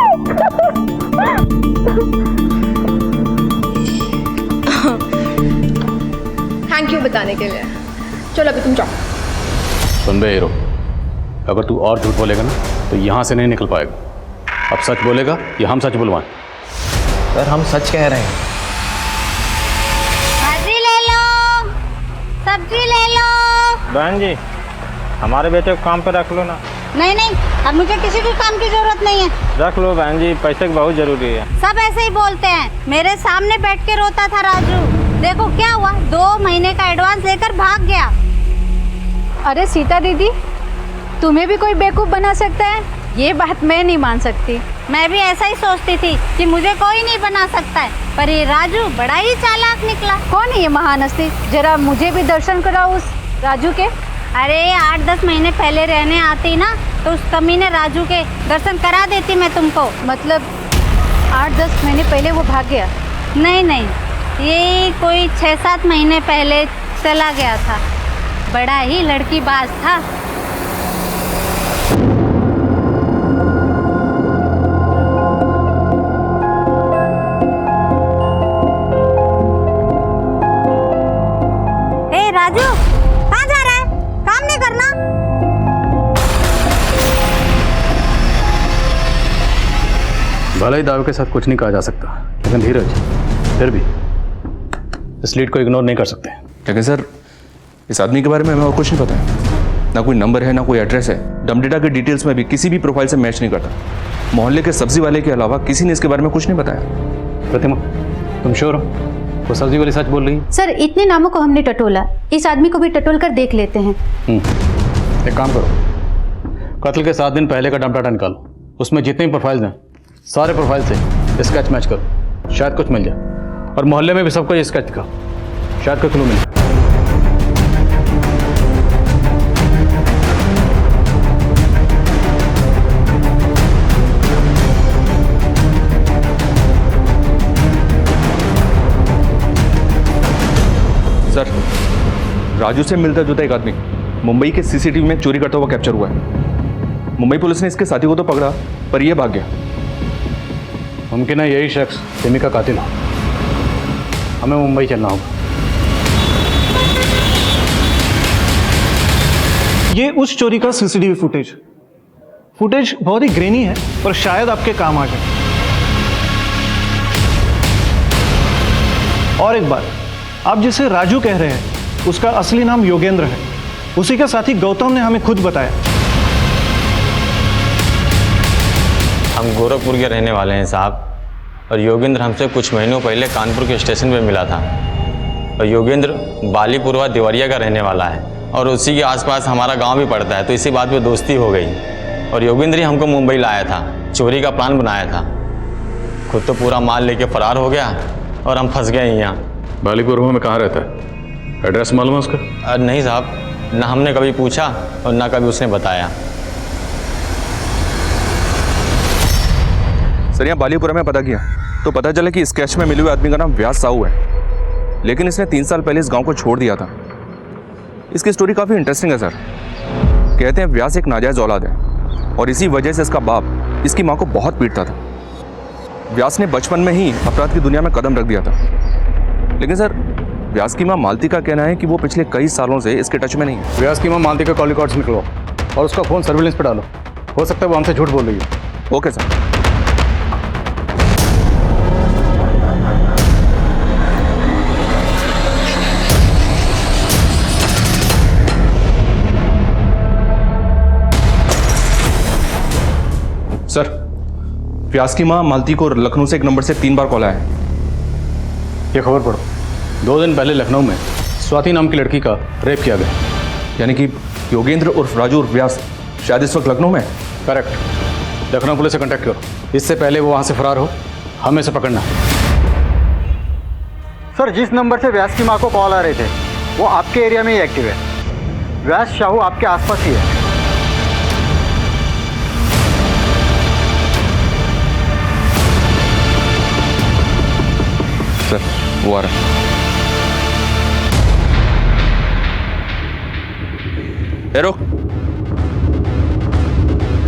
Thank you बताने के लिए। चलो अभी तुम जाओ। सुन बे हीरो, अगर तू और झूठ बोलेगा ना तो यहाँ से नहीं निकल पाएगा। अब सच बोलेगा या हम सच बुलवाएं? सर हम सच कह रहे हैं। भाजी ले लो, सब्जी ले लो। बहन जी, हमारे बेटे को काम पे रख लो ना। नहीं नहीं, अब मुझे किसी भी काम की जरूरत नहीं है। रख लो बहन जी, पैसे की बहुत जरूरी है। सब ऐसे ही बोलते हैं। मेरे सामने बैठ के रोता था राजू, देखो क्या हुआ, 2 महीने का एडवांस लेकर भाग गया। अरे सीता दीदी, तुम्हें भी कोई बेवकूफ़ बना सकता है? ये बात मैं नहीं मान सकती। मैं भी ऐसा ही सोचती थी कि मुझे कोई नहीं बना सकता है, पर ये राजू बड़ा ही चालाक निकला। कौन है ये महान हस्ती? जरा मुझे भी दर्शन कराओ उस राजू के। अरे 8-10 महीने पहले रहने आती ना, तो उस कमीने राजू के दर्शन करा देती मैं तुमको। मतलब 8-10 महीने पहले वो भाग गया? नहीं नहीं, ये कोई 6-7 महीने पहले चला गया था। बड़ा ही लड़कीबाज था। ए राजू, कहाँ जा रहा है? काम नहीं करना? भले ही दावे के साथ कुछ नहीं कहा जा सकता, लेकिन धीरज, फिर भी इस लीड को इग्नोर नहीं कर सकते। लेकिन सर, इस आदमी के बारे में हमें और कुछ नहीं पता है। ना कोई नंबर है, ना कोई एड्रेस है। डम डेटा के डिटेल्स में भी किसी भी प्रोफाइल से मैच नहीं करता। मोहल्ले के सब्जी वाले के अलावा किसी ने इसके बारे में कुछ नहीं बताया। प्रतिमा, तुम श्योर हो वो सब्जी वाली सच बोल रही है? सर इतने नामों को हमने टटोला, इस आदमी को भी टटोल कर देख लेते हैं। एक काम करो, कत्ल के 7 दिन पहले का डम डाटा निकालो, उसमें जितने भी प्रोफाइल्स हैं सारे प्रोफाइल से स्केच मैच करो, शायद कुछ मिल जाए। और मोहल्ले में भी सबको ये स्केच दिखाओ, शायद कोई क्लू मिले। सर, राजू से मिलता जुलता एक आदमी मुंबई के सीसीटीवी में चोरी करता हुआ कैप्चर हुआ है। मुंबई पुलिस ने इसके साथी को तो पकड़ा, पर यह भाग गया। मुमकिन है यही शख्स रिमी का कातिल हो। हमें मुंबई चलना होगा। ये उस चोरी का सीसीटीवी फुटेज बहुत ही ग्रेनी है, पर शायद आपके काम आ जाए। और एक बात, आप जिसे राजू कह रहे हैं उसका असली नाम योगेंद्र है। उसी का साथी गौतम ने हमें खुद बताया। हम गोरखपुर के रहने वाले हैं साहब, और योगेंद्र हमसे कुछ महीनों पहले कानपुर के स्टेशन पे मिला था। और योगेंद्र बालीपुरवा देवरिया का रहने वाला है, और उसी के आसपास हमारा गांव भी पड़ता है, तो इसी बात पे दोस्ती हो गई। और योगेंद्र ही हमको मुंबई लाया था, चोरी का प्लान बनाया था। खुद तो पूरा माल लेके फरार हो गया और हम फंस गए यहाँ। बालीपुरवा में कहाँ रहता है? एड्रेस मालूम है उसका? नहीं साहब, ना हमने कभी पूछा और ना कभी उसने बताया। सर, यहाँ बालीपुरा में पता किया तो पता चला कि स्केच में मिले हुए आदमी का नाम व्यास साहू है, लेकिन इसने 3 साल पहले इस गांव को छोड़ दिया था। इसकी स्टोरी काफ़ी इंटरेस्टिंग है सर। कहते हैं व्यास एक नाजायज़ औलाद है, और इसी वजह से इसका बाप इसकी माँ को बहुत पीटता था। व्यास ने बचपन में ही अपराध की दुनिया में कदम रख दिया था। लेकिन सर, व्यास की माँ मालती का कहना है कि वो पिछले कई सालों से इसके टच में नहीं है। व्यास की माँ मालती का कॉल रिकॉर्ड्स निकलो और उसका फ़ोन सर्विलेंस पे डालो। हो सकता है वो हमसे झूठ बोल रही है। Okay sir. सर, व्यास की माँ मालती को लखनऊ से एक नंबर से 3 बार कॉल आया है। ये खबर पढ़ो। 2 दिन पहले लखनऊ में स्वाति नाम की लड़की का रेप किया गया। यानी कि योगेंद्र उर्फ राजू उर्फ व्यास शायद इस वक्त लखनऊ में? करेक्ट। लखनऊ पुलिस से कांटेक्ट करो, इससे पहले वो वहाँ से फरार हो। हमें से पकड़ना। सर, जिस नंबर से व्यास की माँ को कॉल आ रहे थे वो आपके एरिया में ही एक्टिव है। व्यास साहू आपके आसपास ही है। सर, वो आ रहा है। रुक,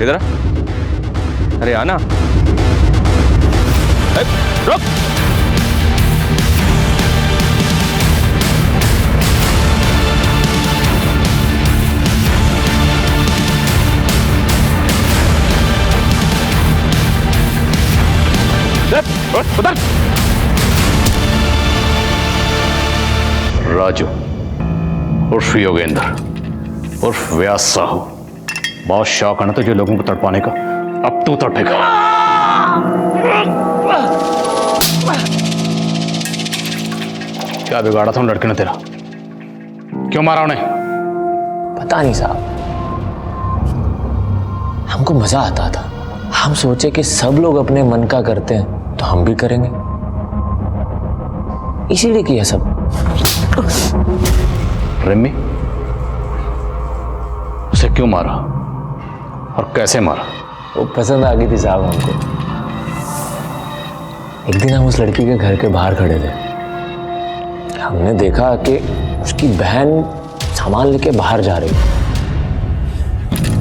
इधर आ। अरे आना। रुक। उधर। राजू उर्फ योगेंद्र उर्फ व्यास साहू, बहुत शौक है ना तुझे लोगों को तड़पाने का। अब तू तड़पेगा। क्या बिगाड़ा था उन लड़के ने तेरा? क्यों मारा उन्हें? पता नहीं साहब, हमको मजा आता था। हम सोचे कि सब लोग अपने मन का करते हैं तो हम भी करेंगे, इसीलिए किया सब। रिमी, उसे क्यों मारा और कैसे मारा? वो पसंद आ गई थी साहब हमको। एक दिन हम उस लड़की के घर के बाहर खड़े थे। हमने देखा कि उसकी बहन सामान लेके बाहर जा रही।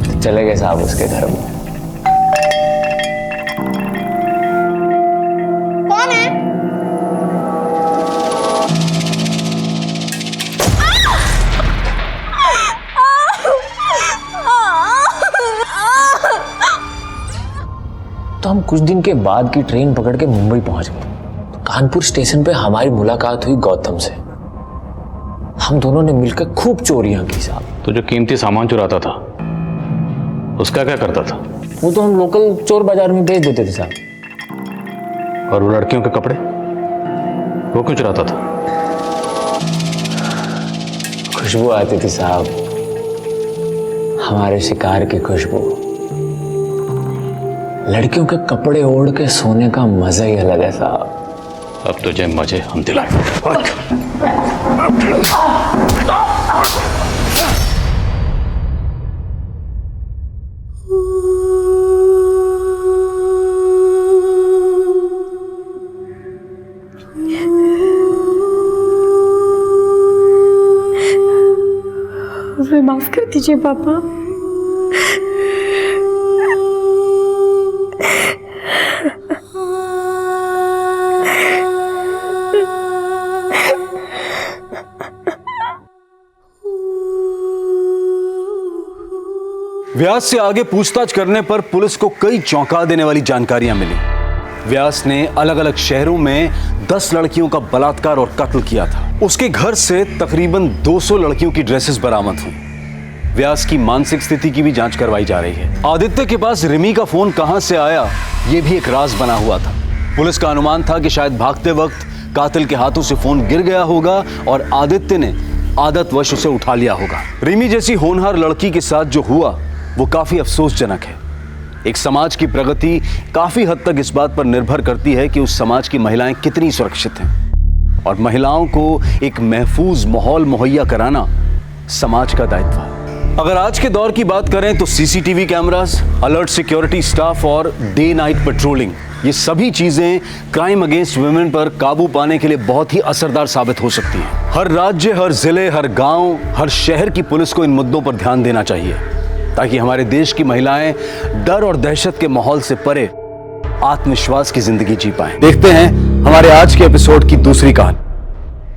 तो चले गए साहब उसके घर में। कौन है? तो हम कुछ दिन के बाद की ट्रेन पकड़ के मुंबई पहुंच गए। तो कानपुर स्टेशन पे हमारी मुलाकात हुई गौतम से। हम दोनों ने मिलकर खूब चोरियां की साहब। तो जो कीमती सामान चुराता था उसका क्या करता था? वो तो हम लोकल चोर बाजार में बेच देते थे साहब। और वो लड़कियों के कपड़े वो क्यों चुराता था? खुशबू आती थी साहब, हमारे शिकार की खुशबू। लड़कियों के कपड़े ओढ़ के सोने का मजा ही अलग है साहब। अब तुझे मजे हम दिलाएंगे। माफ कर दीजिए पापा। व्यास से आगे पूछताछ करने पर पुलिस को कई चौंका देने वाली जानकारियां मिली। व्यास ने अलग अलग शहरों में 10 लड़कियों का बलात्कार और कत्ल किया था। उसके घर से तकरीबन 200 लड़कियों की ड्रेसेस बरामद हुई। व्यास की मानसिक स्थिति की भी जांच करवाई जा रही है। आदित्य के पास रिमी का फोन कहां से आया, यह भी एक राज बना हुआ था। पुलिस का अनुमान था कि शायद भागते वक्त कातिल के हाथों से फोन गिर गया होगा और आदित्य ने आदतवश उसे उठा लिया होगा। रिमी जैसी होनहार लड़की के साथ जो हुआ वो काफी अफसोसजनक है। एक समाज की प्रगति काफी हद तक इस बात पर निर्भर करती है कि उस समाज की महिलाएं कितनी सुरक्षित हैं, और महिलाओं को एक महफूज माहौल मुहैया कराना समाज का दायित्व है। अगर आज के दौर की बात करें तो CCTV cameras, alert security staff और डे नाइट पेट्रोलिंग, ये सभी चीजें क्राइम अगेंस्ट वुमेन पर काबू पाने के लिए बहुत ही असरदार साबित हो सकती हैं। हर राज्य, हर जिले, हर गांव, हर शहर की पुलिस को इन मुद्दों पर ध्यान देना चाहिए ताकि हमारे देश की महिलाएं डर और दहशत के माहौल से परे आत्मविश्वास की जिंदगी जी पाएं। देखते हैं हमारे आज के एपिसोड की दूसरी कहानी।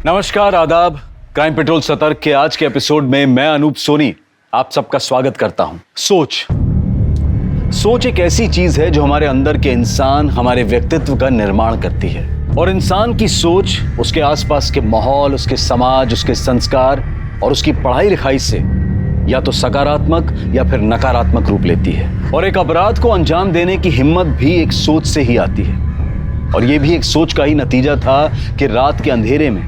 नमस्कार, आदाब। क्राइम पेट्रोल सतर्क के आज के एपिसोड में मैं अनूप सोनी आप सबका स्वागत करता हूं। सोच एक ऐसी चीज है जो हमारे अंदर के इंसान, हमारे व्यक्तित्व का निर्माण करती है, और इंसान की सोच उसके आसपास के माहौल, उसके समाज, उसके संस्कार और उसकी पढ़ाई लिखाई से या तो सकारात्मक या फिर नकारात्मक रूप लेती है। और एक अपराध को अंजाम देने की हिम्मत भी एक सोच से ही आती है, और यह भी एक सोच का ही नतीजा था कि रात के अंधेरे में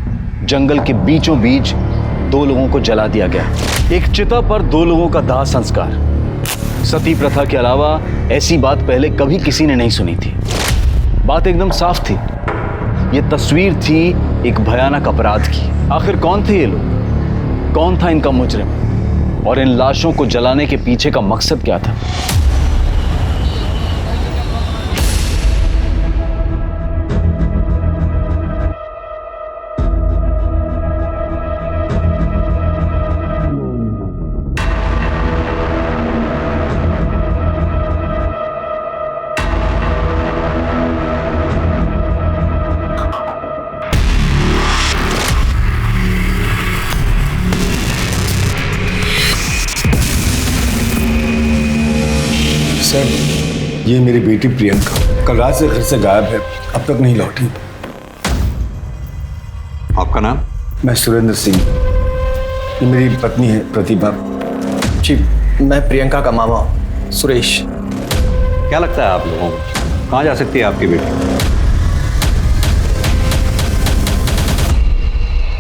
जंगल के बीचों बीच 2 लोगों को जला दिया गया। एक चिता पर 2 लोगों का दाह संस्कार। सती प्रथा के अलावा ऐसी बात पहले कभी किसी ने नहीं सुनी थी। बात एकदम साफ थी, ये तस्वीर थी एक भयानक अपराध की। आखिर कौन थे ये लोग, कौन था इनका मुजरिम, और इन लाशों को जलाने के पीछे का मकसद क्या था? सर, ये मेरी बेटी प्रियंका कल रात से घर से गायब है, अब तक नहीं लौटी। आपका नाम? मैं सुरेंद्र सिंह, ये मेरी पत्नी है प्रतिभा। जी, मैं प्रियंका का मामा सुरेश। क्या लगता है आप लोगों को कहाँ जा सकती है आपकी बेटी?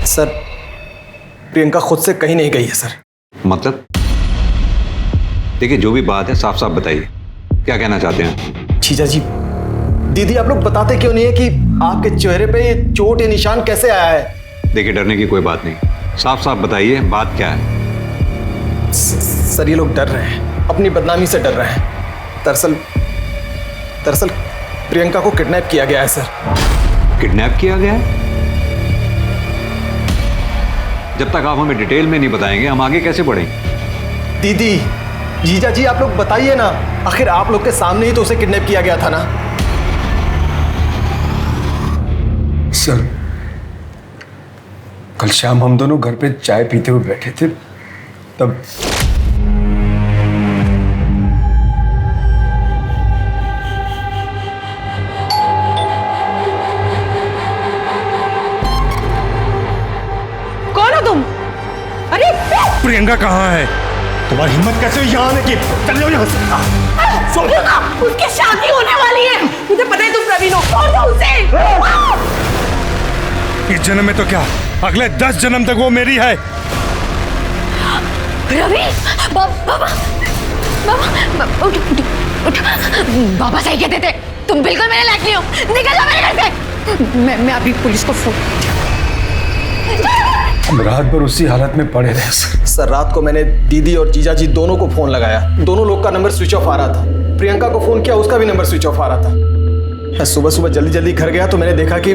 सर, प्रियंका खुद से कहीं नहीं गई है सर। मतलब? देखिए, जो भी बात है साफ साफ बताइए, क्या कहना चाहते हैं? जीजा जी, दीदी आप लोग बताते क्यों नहीं है कि आपके चेहरे पे ये चोट या निशान कैसे आया है? देखिए, डरने की कोई बात नहीं, साफ साफ बताइए बात क्या है। सर, ये लोग डर रहे हैं, अपनी बदनामी से डर रहे हैं। दरअसल प्रियंका को किडनैप किया गया है सर। किडनैप किया गया है? जब तक आप हमें डिटेल में नहीं बताएंगे हम आगे कैसे बढ़ेंगे? दीदी, जीजा जी आप लोग बताइए ना, आखिर आप लोग के सामने ही तो उसे किडनैप किया गया था ना। सर, कल शाम हम दोनों घर पे चाय पीते हुए बैठे थे, तब कौन हो तुम? अरे प्रियंका कहाँ है? तुम्हारी हिम्मत कैसे हुई यहाँ आने की? चल जाओ यहाँ से। उसकी शादी होने वाली है, मुझे पता है तुम प्रवीण हो। छोड़ दो उसे। इस जन्म में तो क्या, अगले 10 जन्म तक वो मेरी है। रवि, बाबा उठ उठ उठ। बाबा सही कहते थे, तुम बिल्कुल मेरे लायक नहीं हो। निकल जाओ मेरे घर से। मैं अभी पुलिस को फोन। हम रात भर उसी हालत में पड़े रहे। सर, रात को मैंने दीदी और जीजा जी दोनों को फोन लगाया, दोनों लोग का नंबर स्विच ऑफ आ रहा था। प्रियंका को फोन किया, उसका भी नंबर स्विच ऑफ आ रहा था। मैं सुबह सुबह जल्दी जल्दी घर गया तो मैंने देखा कि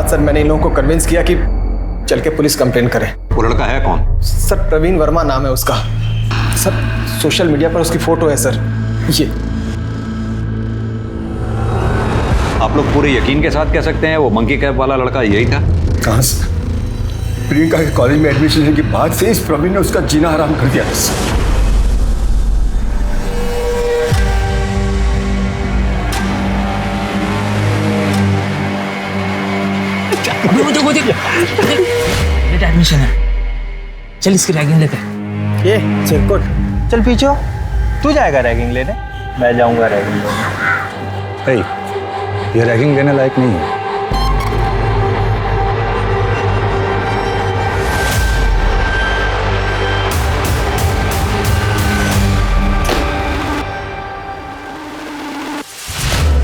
बाद सर मैंने इन लोगों को कन्विंस किया कि चल के पुलिस कंप्लेंट करें। वो लड़का है कौन? सर प्रवीण वर्मा नाम है उसका। सर सोशल मीडिया पर उसकी फोटो है सर, ये। आप लोग पूरे यकीन के साथ कह सकते हैं वो मंकी कैप वाला लड़का यही था? कहाँ सर, प्रियंका के कॉलेज में एडमिशन के बाद से इस प्रवीण ने उसका जीना हराम कर दिया सर। एडमिशन है, चल इसकी रैगिंग लेते हैं। ये चिरकुट चल पीछे, तू जाएगा रैगिंग लेने? मैं जाऊंगा रैगिंग लेने। ये रैगिंग लेने लायक नहीं है।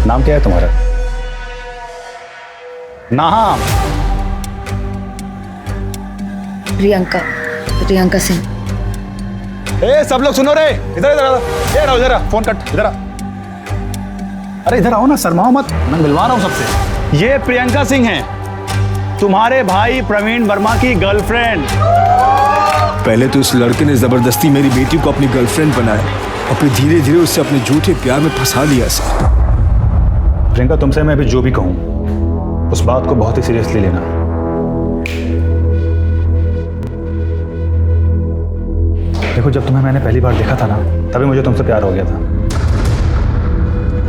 नाम क्या है तुम्हारा? नाम? प्रियंका सिंह। ए सब लोग सुनो रे, इधर इधर आओ, ये रहो, इधर आ, फोन कट, इधर आ। अरे इधर आओ ना, शर्माओ मत, मैं मिलवा रहा हूं सबसे। ये प्रियंका सिंह हैं, तुम्हारे भाई प्रवीण वर्मा की गर्लफ्रेंड। पहले तो इस लड़के ने जबरदस्ती मेरी बेटी को अपनी गर्लफ्रेंड बनाया और फिर धीरे धीरे उससे अपने झूठे प्यार में फंसा लिया सर। प्रियंका, तुमसे मैं अभी जो भी कहूं उस बात को बहुत ही सीरियसली लेना। देखो, जब तुम्हें मैंने पहली बार देखा था ना, तभी मुझे तुमसे प्यार हो गया था।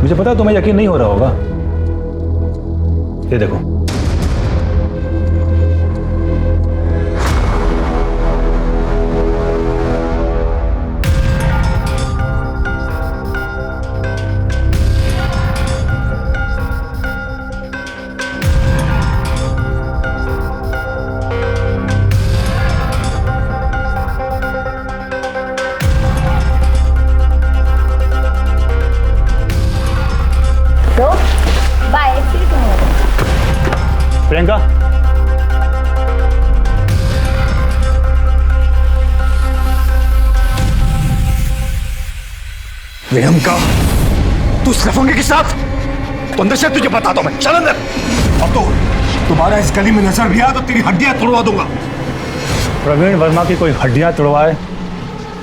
मुझे पता है तुम्हें यकीन नहीं हो रहा होगा। ये देखो, प्रियंका, प्रियंका, तू उस लफंगे के साथ? तो अंदर से तुझे बताता हूं मैं, चल अंदर। अब तो तुम्हारा इस गली में नजर भी आया तो तेरी हड्डियां तोड़वा दूंगा। प्रवीण वर्मा की कोई हड्डियां तोड़वाए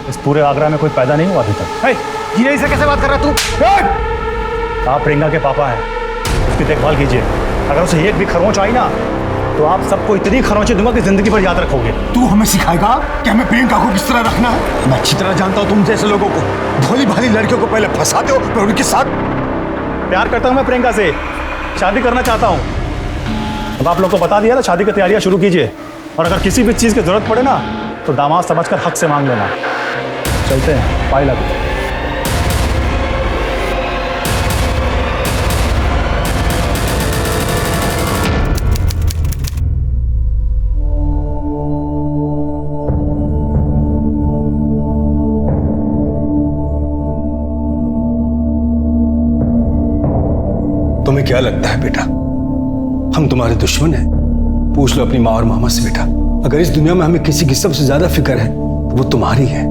इस पूरे आगरा में कोई पैदा नहीं हुआ अभी तक। ये ऐसे कैसे बात कर रहा तू? आप प्रियंका के पापा हैं, उसकी देखभाल कीजिए। अगर उसे एक भी खरोंच आई ना, तो आप सबको इतनी खरोंचे दूंगा कि जिंदगी भर याद रखोगे। तू हमें सिखाएगा कि हमें प्रियंका को किस तरह रखना है? मैं अच्छी तरह जानता हूँ तुम जैसे लोगों को, भोली भाली लड़कियों को पहले फंसाते हो फिर उनके साथ। प्यार करता हूँ मैं प्रियंका से, शादी करना चाहता हूँ। अब आप लोग को बता दिया ना, शादी की तैयारियां शुरू कीजिए। और अगर किसी भी चीज़ की जरूरत पड़े ना, तो दामाद समझकर हक से मांग लेना। चलते हैं, पाई लगे। तुम्हें क्या लगता है बेटा, हम तुम्हारे दुश्मन हैं? पूछ लो अपनी माँ और मामा से बेटा। अगर इस दुनिया में हमें किसी की सबसे ज्यादा फिक्र है तो वो तुम्हारी है।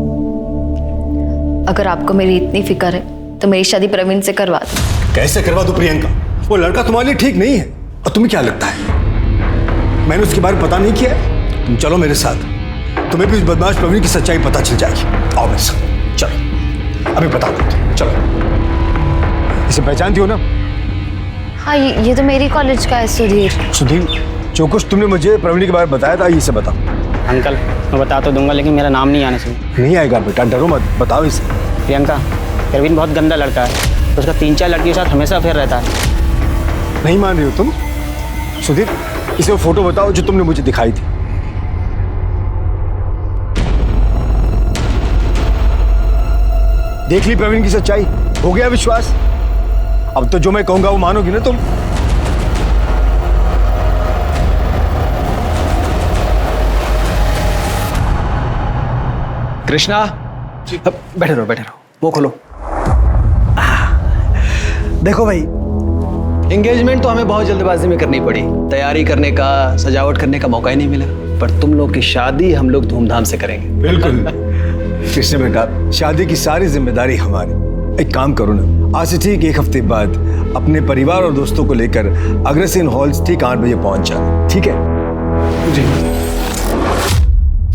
अगर आपको मेरी इतनी फिक्र है तो मेरी शादी प्रवीण से करवा दो। कैसे करवा दूं प्रियंका? वो लड़का तुम्हारे लिए ठीक नहीं है। और तुम्हें क्या लगता है मैंने उसके बारे में पता नहीं किया? तुम चलो मेरे साथ, तुम्हें भी उस बदमाश प्रवीण की सच्चाई पता चल जाएगी। आओ मेरे साथ, चलो अभी बता दो। चलो, इसे पहचानती हो ना? हाँ, ये तो मेरी कॉलेज का है, सुधीर। सुधीर, जो कुछ तुमने मुझे प्रवीण के बारे में बताया था, ये से बताओ। अंकल, मैं बता तो दूंगा, लेकिन मेरा नाम नहीं आने से। नहीं आएगा बेटा, डरो मत, बताओ इसे। प्रियंका, प्रवीण बहुत गंदा लड़का है, उसका 3-4 लड़कियों के साथ हमेशा अफेयर रहता है। नहीं मान रही हो तुम? सुधीर, इसे वो फोटो बताओ जो तुमने मुझे दिखाई थी। देख ली प्रवीण की सच्चाई, हो गया विश्वास? अब तो जो मैं कहूंगा वो मानोगी ना तुम? कृष्णा, बैठे रहो, वो खोलो। देखो भाई, एंगेजमेंट तो हमें बहुत जल्दबाजी में करनी पड़ी, तैयारी करने का, सजावट करने का मौका ही नहीं मिला। पर तुम लोग की शादी हम लोग धूमधाम से करेंगे। बिल्कुल कृष्ण बेटा, शादी की सारी जिम्मेदारी हमारी। एक काम करो ना, आज से ठीक 1 हफ्ते बाद अपने परिवार और दोस्तों को लेकर अग्रसेन हॉल्स ठीक 8 बजे पहुंच जाना, ठीक है? जी।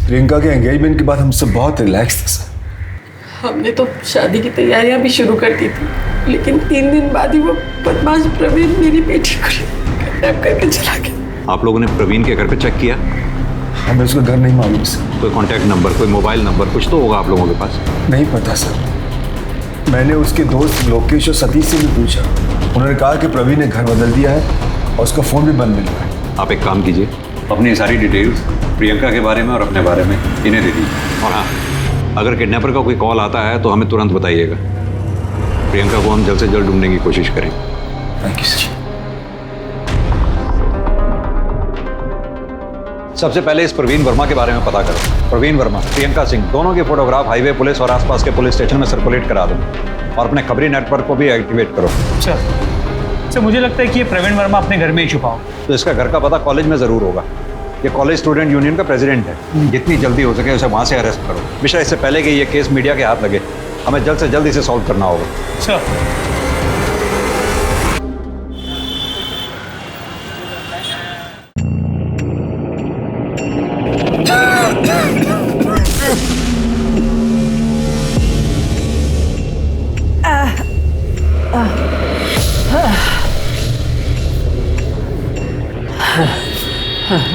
प्रियंका के एंगेजमेंट के बाद हम सब बहुत रिलैक्स थे सर। हमने तो शादी की तैयारियां भी शुरू कर दी थी, लेकिन 3 दिन बाद ही वो बदमाश प्रवीण मेरी बेटी को किडनैप करके चला गया। आप लोगों ने प्रवीण के घर पे चेक किया? हमें उसका घर नहीं मालूम सर। कोई कांटेक्ट नंबर, कोई मोबाइल नंबर कुछ तो होगा आप लोगों के पास? नहीं पता सर। मैंने उसके दोस्त लोकेश और सतीश से भी पूछा, उन्होंने कहा कि प्रवीण ने घर बदल दिया है और उसका फ़ोन भी बंद मिल रहा है। आप एक काम कीजिए, अपनी सारी डिटेल्स प्रियंका के बारे में और अपने बारे में इन्हें दे दीजिए। और हाँ, अगर किडनैपर का कोई कॉल आता है तो हमें तुरंत बताइएगा। प्रियंका को हम जल्द से जल्द ढूंढने की कोशिश करेंगे। Thank you sir. सबसे पहले इस प्रवीण वर्मा के बारे में पता करो। प्रवीण वर्मा, प्रियंका सिंह, दोनों के फोटोग्राफ हाईवे पुलिस और आसपास के पुलिस स्टेशन में सर्कुलेट करा दो और अपने खबरी नेटवर्क को भी एक्टिवेट करो। सर मुझे लगता है कि ये प्रवीण वर्मा अपने घर में ही छुपा हो। तो इसका घर का पता कॉलेज में जरूर होगा। ये कॉलेज स्टूडेंट यूनियन का प्रेसिडेंट है। जितनी जल्दी हो सके उसे वहां से अरेस्ट करो। मिश्रा, इससे पहले कि ये केस मीडिया के हाथ लगे, हमें जल्द से जल्द इसे सॉल्व करना होगा। सर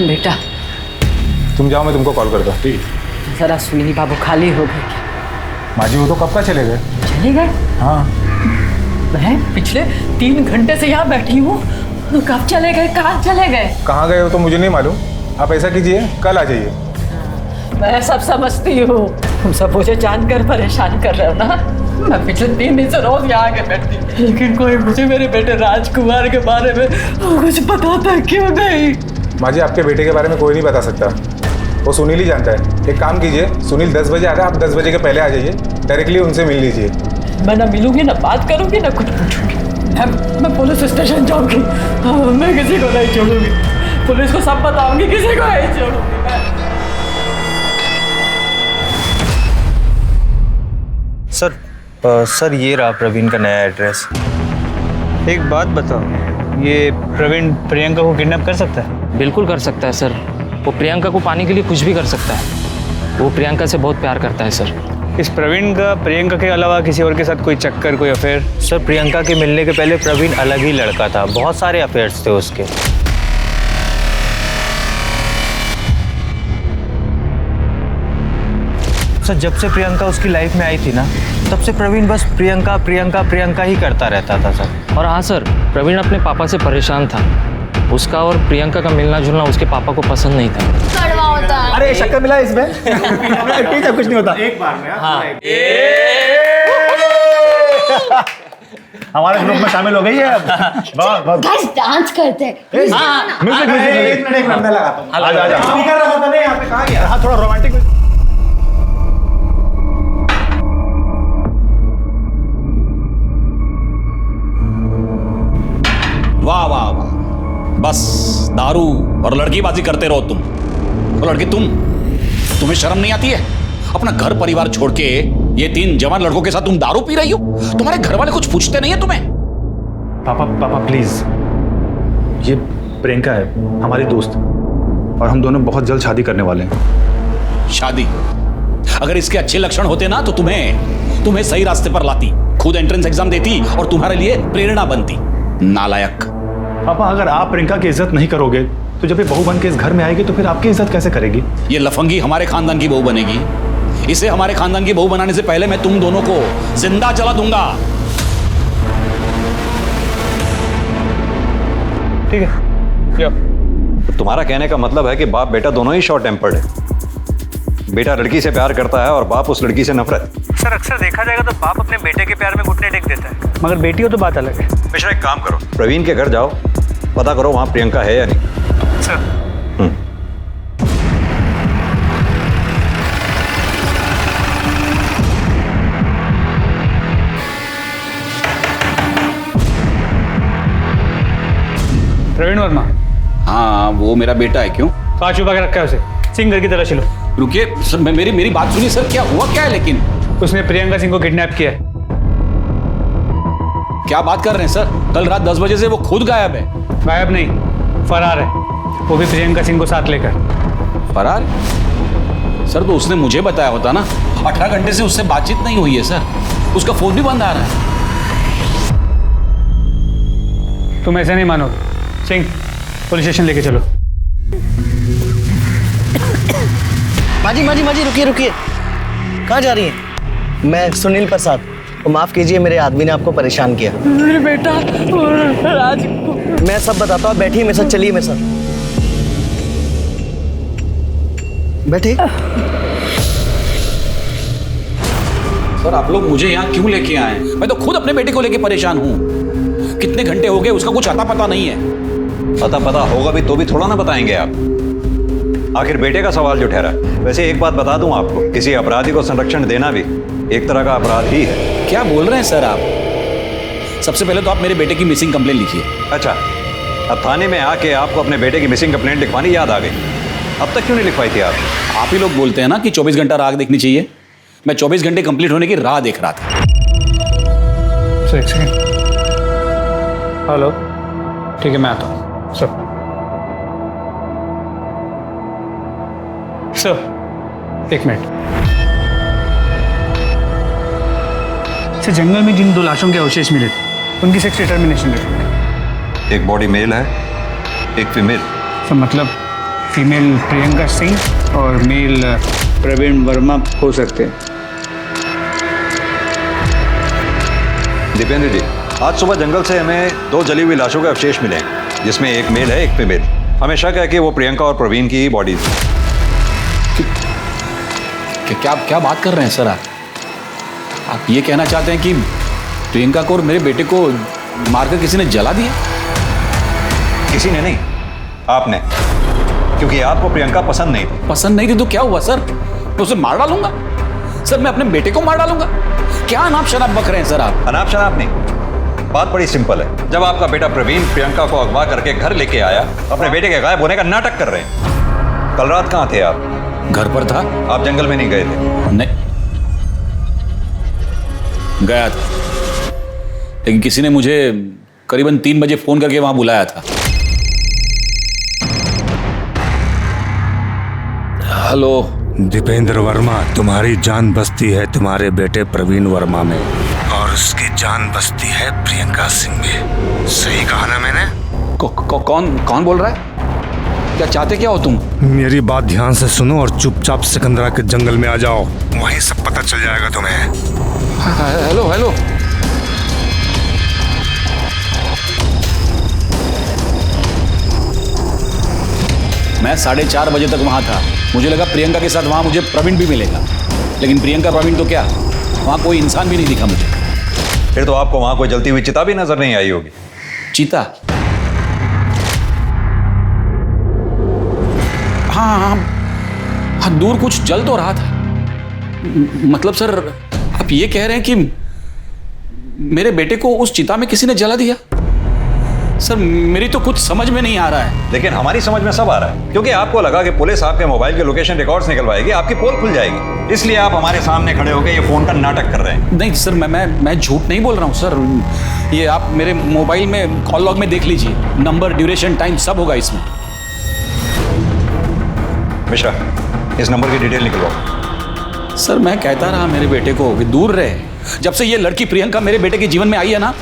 बेटा तुम जाओ, मैं तुमको कॉल करता हूँ। जरा सुनी बाबू खाली हो गए क्या? माँ जी वो तो कब का चले गए। चले गए? हाँ। मैं पिछले 3 घंटे से यहाँ बैठी हूँ, तो कब चले गए, कहाँ चले गए? कहाँ गए हो तो मुझे नहीं मालूम। आप ऐसा कीजिए, कल आ जाइए। मैं सब समझती हूँ, तुम सब मुझे जानकर परेशान कर रहे हो ना। मैं पिछले 3 दिन से रोज यहाँ आके बैठती, लेकिन कोई मुझे मेरे बेटे राजकुमार के बारे में कुछ बताता क्यों नहीं? माँ जी आपके बेटे के बारे में कोई नहीं बता सकता, वो सुनील ही जानता है। एक काम कीजिए, सुनील 10 बजे आएगा, आप 10 बजे के पहले आ जाइए, डायरेक्टली उनसे मिल लीजिए। मैं ना मिलूंगी, ना बात करूंगी, ना कुछ पूछूंगी। मैं पुलिस स्टेशन जाऊंगी, मैं किसी को नहीं छोड़ूंगी। पुलिस को सब बताऊंगी, किसी को नहीं छोड़ूंगी मैं। सर ये रहा प्रवीण का नया एड्रेस। एक बात बताओ, ये प्रवीण प्रियंका को किडनैप कर सकता है? बिल्कुल कर सकता है सर। वो प्रियंका को पाने के लिए कुछ भी कर सकता है। वो प्रियंका से बहुत प्यार करता है सर। इस प्रवीण का प्रियंका के अलावा किसी और के साथ कोई चक्कर, कोई अफेयर? सर प्रियंका के मिलने के पहले प्रवीण अलग ही लड़का था, बहुत सारे अफेयर्स थे उसके। सर जब से प्रियंका उसकी लाइफ में आई थी ना, तब से प्रवीण बस प्रियंका प्रियंका प्रियंका ही करता रहता था सर। और हाँ सर, प्रवीण अपने पापा से परेशान था। उसका और प्रियंका का मिलना जुलना उसके पापा को पसंद नहीं था। कड़वा होता है। अरे शक्कर मिला इसमें। ठीक है, कुछ नहीं होता। एक बार में हाँ। हमारे ग्रुप में शामिल हो गई है अब। बहुत बस डांस करते हैं। म्यूजिक एक मिनट लगाता हूँ। आजा स्पीकर रखा था नहीं यहाँ पे, कहाँ गया? हाँ थोड़ा रोमांटिक। वाह वाह वाह, बस दारू और लड़कीबाजी करते रहो तुम। और लड़के तुम्हें शर्म नहीं आती है? अपना घर परिवार छोड़ के ये 3 जवान लड़कों के साथ तुम दारू पी रही हो? तुम्हारे घर वाले कुछ पूछते नहीं है तुम्हें? पापा प्लीज, ये प्रियंका है हमारी दोस्त, और हम दोनों बहुत जल्द शादी करने वाले हैं। शादी? अगर इसके अच्छे लक्षण होते ना तो तुम्हें सही रास्ते पर लाती, खुद एंट्रेंस एग्जाम देती और तुम्हारे लिए प्रेरणा बनती। नालायक। पापा अगर आप प्रियंका की इज्जत नहीं करोगे तो जब ये बहू बन के इस घर में आएगी तो फिर आपकी इज्जत कैसे करेगी? ये लफंगी हमारे खानदान की बहू बनेगी। इसे हमारे खानदान की बहू बनाने से पहले मैं तुम दोनों को जिंदा जला दूंगा। ठीक है। तुम्हारा कहने का मतलब है कि बाप बेटा दोनों ही शॉर्ट टेम्पर्ड है। बेटा लड़की से प्यार करता है और बाप उस लड़की से नफरत। सर अक्सर देखा जाएगा तो बाप अपने बेटे के प्यार में घुटने टेक देता है, मगर बेटी हो तो बात अलग है। मिश्रा एक काम करो, प्रवीण के घर जाओ, पता करो वहां प्रियंका है या नहीं। सर प्रवीण वर्मा? हाँ वो मेरा बेटा है। क्यों? कहाँ छुपा के रखा है उसे? सिंह घर की तलाशी लो। रुकिए सर, मेरी बात सुनिए सर, क्या हुआ क्या है? लेकिन उसने प्रियंका सिंह को किडनैप किया है। क्या बात कर रहे हैं सर? कल रात 10 बजे से वो खुद गायब है। गायब नहीं, फरार है, वो भी प्रियंका सिंह को साथ लेकर। फरार? सर तो उसने मुझे बताया होता ना। 18 घंटे से उससे बातचीत नहीं हुई है सर, उसका फोन भी बंद आ रहा है। तुम ऐसे नहीं मानोगे। सिंह, पुलिस स्टेशन लेके चलो। माजी माजी माजी, रुकिए रुकिए, कहाँ जा रही हैं? मैं सुनील प्रसाद। माफ कीजिए, मेरे आदमी ने आपको परेशान किया। मेरे बेटा और राज को। मैं सब बताता हूँ, बैठिए मेरे साथ, चलिए मेरे साथ, बैठिए। सर आप लोग मुझे यहाँ क्यों लेके आए? मैं तो खुद अपने बेटे को लेके परेशान हूँ। कितने घंटे हो गए, उसका कुछ अता पता नहीं है। अता पता होगा भी तो भी थोड़ा ना बताएंगे आप। आखिर बेटे का सवाल जो ठहरा। वैसे एक बात बता दूं आपको, किसी अपराधी को संरक्षण देना भी एक तरह का अपराध ही है। क्या बोल रहे हैं सर आप? सबसे पहले तो आप मेरे बेटे की मिसिंग कंप्लेंट लिखिए। अच्छा, अब थाने में आके आपको अपने बेटे की मिसिंग कंप्लेंट लिखवानी याद आ गई। अब तक क्यों नहीं लिखवाई थी आप? आप ही लोग बोलते हैं ना कि 24 घंटा राह देखनी चाहिए। मैं 24 घंटे कंप्लीट होने की राह देख रहा था। एक सेकंड। हेलो, ठीक है मैं आता हूँ। सर एक मिनट। सर जंगल में जिन 2 लाशों के अवशेष मिले थे, उनकी सेक्स डिटर्मिनेशन रिपोर्ट। एक बॉडी मेल है, एक फीमेल। सर मतलब फीमेल प्रियंका सिंह और मेल प्रवीण वर्मा हो सकते हैं। दीपेंद्र जी, आज सुबह जंगल से हमें 2 जली हुई लाशों के अवशेष मिले हैं, जिसमें एक मेल है, एक फीमेल। हमें शक है कि वो प्रियंका और प्रवीण की बॉडी थी। क्या बात कर रहे हैं सर आप ये कहना चाहते हैं कि प्रियंका को और मेरे बेटे को मारकर किसी ने जला दिया? किसी ने नहीं, आपने। क्योंकि आपको प्रियंका पसंद नहीं थी। पसंद नहीं थी तो क्या हुआ सर? मैं उसे मार डालूंगा सर, मैं अपने बेटे को मार डालूंगा। क्या अनाप शनाप बक रहे हैं सर आप? अनाप शनाप नहीं, बात बड़ी सिंपल है। जब आपका बेटा प्रवीण प्रियंका को अगवा करके घर लेके आया, अपने बेटे के गायब होने का नाटक कर रहे हैं। कल रात कहाँ थे आप? घर पर था। आप जंगल में नहीं गए थे? नहीं, गया था, लेकिन किसी ने मुझे करीबन 3 बजे फोन करके वहां बुलाया था। हेलो दीपेंद्र वर्मा, तुम्हारी जान बसती है तुम्हारे बेटे प्रवीण वर्मा में, और उसकी जान बसती है प्रियंका सिंह में। सही कहा ना मैंने? कौन बोल रहा है? क्या चाहते क्या हो तुम? मेरी बात ध्यान से सुनो और चुपचाप सिकंदरा के जंगल में आ जाओ, वहीं सब पता चल जाएगा तुम्हें। हेलो हेलो, मैं 4:30 बजे तक वहां था। मुझे लगा प्रियंका के साथ वहां मुझे प्रवीण भी मिलेगा, लेकिन प्रियंका प्रवीण तो क्या, वहां कोई इंसान भी नहीं दिखा मुझे। फिर तो आपको वहां कोई जलती हुई चिता भी नजर नहीं आई होगी। चीता? हाँ, दूर कुछ जल तो रहा था। मतलब सर आप ये कह रहे हैं कि मेरे बेटे को उस चिता में किसी ने जला दिया? सर मेरी तो कुछ समझ में नहीं आ रहा है। लेकिन हमारी समझ में सब आ रहा है, क्योंकि आपको लगा कि पुलिस आपके मोबाइल के लोकेशन रिकॉर्ड्स निकलवाएगी, आपकी पोल खुल जाएगी, इसलिए आप हमारे सामने खड़े होकर ये फोन का नाटक कर रहे हैं। नहीं सर, मैं झूठ नहीं बोल रहा हूँ सर। ये आप मेरे मोबाइल में कॉल लॉग में देख लीजिए, नंबर, ड्यूरेशन, टाइम सब होगा इसमें। मिश्रा, इस नंबर की डिटेल निकलवाओ। सर मैं कहता रहा मेरे बेटे को कि दूर रहे। जब से ये लड़की प्रियंका मेरे बेटे के जीवन में आई है ना,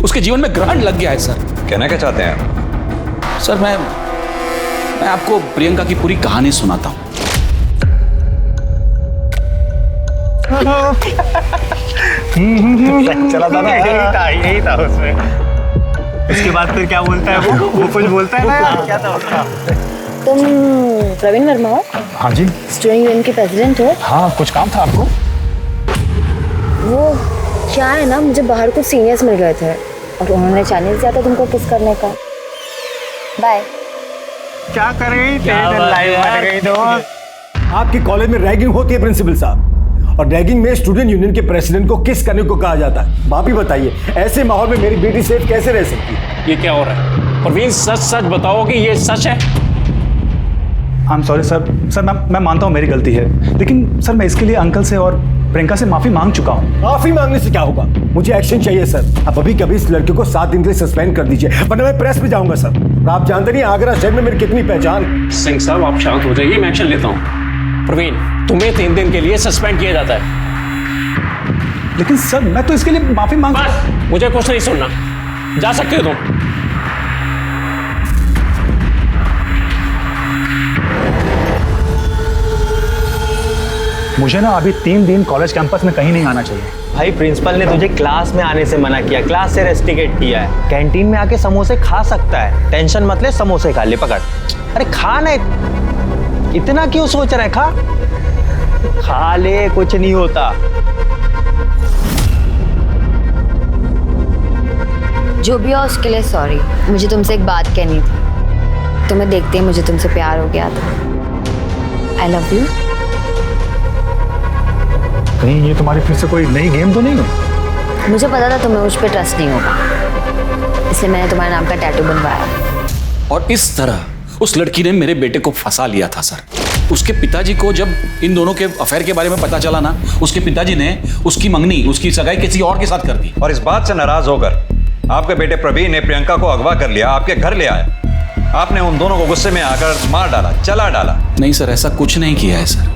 उसके जीवन में ग्रहण लग गया है सर। कहना क्या चाहते हैं आप? सर मैं आपको प्रियंका की पूरी कहानी सुनाता हूँ। चला था ना, यही था उसमें। उसके बाद फिर क्या बोलता है वो कुछ बोलता है ना, क्या था उसका? तुम प्रवीण वर्मा हो? हाँ जी। स्टूडेंट यूनियन के प्रेसिडेंट हो? हाँ, कुछ काम था आपको? वो क्या है ना, मुझे बाहर कुछ सीनियर्स मिल गए थे और उन्होंने चैलेंज दिया था तुमको किस करने का। बाय। क्या कर रही थी? लाइव बन गई तो। आपके कॉलेज में रैगिंग होती है प्रिंसिपल साहब, और रैगिंग में स्टूडेंट यूनियन के प्रेसिडेंट को किस करने को कहा जाता है? आप ही बताइए, ऐसे माहौल में मेरी बेटी सेफ कैसे रह सकती है? ये क्या हो रहा है? प्रवीण सच सच बताओ कि ये सच है? I am sorry sir. मैं मानता हूँ मेरी गलती है, लेकिन सर मैं इसके लिए अंकल से और प्रियंका से माफी मांग चुका हूँ। माफी मांगने से क्या होगा? मुझे एक्शन चाहिए सर। अब अभी कभी इस लड़के को 7 दिन के लिए सस्पेंड कर दीजिए, वरना मैं प्रेस में जाऊंगा सर। आप जानते नहीं आगरा शहर में मेरी कितनी पहचान। सिंह साहब आप शांत हो जाइए, मैं एक्शन लेता हूँ। प्रवीण, तुम्हें 3 दिन के लिए सस्पेंड किया जाता है। लेकिन सर मैं तो इसके लिए माफी मांग। बस, मुझे कुछ नहीं सुनना, जा सकते हो तुम। मुझे ना अभी 3 दिन कॉलेज कैंपस में कहीं नहीं आना चाहिए। भाई प्रिंसिपल ने तुझे क्लास में आने से मना किया, क्लास से रेस्ट्रिकेट किया है। कैंटीन में आके समोसे खा सकता है, टेंशन मत ले, समोसे खा ले, पकड़। अरे खा ना, इतना क्यों सोच रहा है? खा ले, कुछ नहीं होता। जो भी हो उसके लिए सॉरी। मुझे तुमसे एक बात कहनी थी। तुम्हें देखते ही मुझे तुमसे प्यार हो गया था। I love you. कहीं ये तुम्हारी फिर से कोई नई गेम तो नहीं है? मुझे पता था तुम्हें मुझ पर ट्रस्ट नहीं होगा, इसलिए मैंने तुम्हारे नाम का टैटू बनवाया। और इस तरह उस लड़की ने मेरे बेटे को फंसा लिया था सर। उसके पिताजी को जब इन दोनों के अफेयर के बारे में पता चला ना, उसके पिताजी ने उसकी मंगनी, उसकी सगाई किसी और के साथ कर दी। और इस बात से नाराज होकर आपके बेटे प्रवीण ने प्रियंका को अगवा कर लिया, आपके घर ले आया। आपने उन दोनों को गुस्से में आकर मार डाला, चला डाला। नहीं सर, ऐसा कुछ नहीं किया है सर।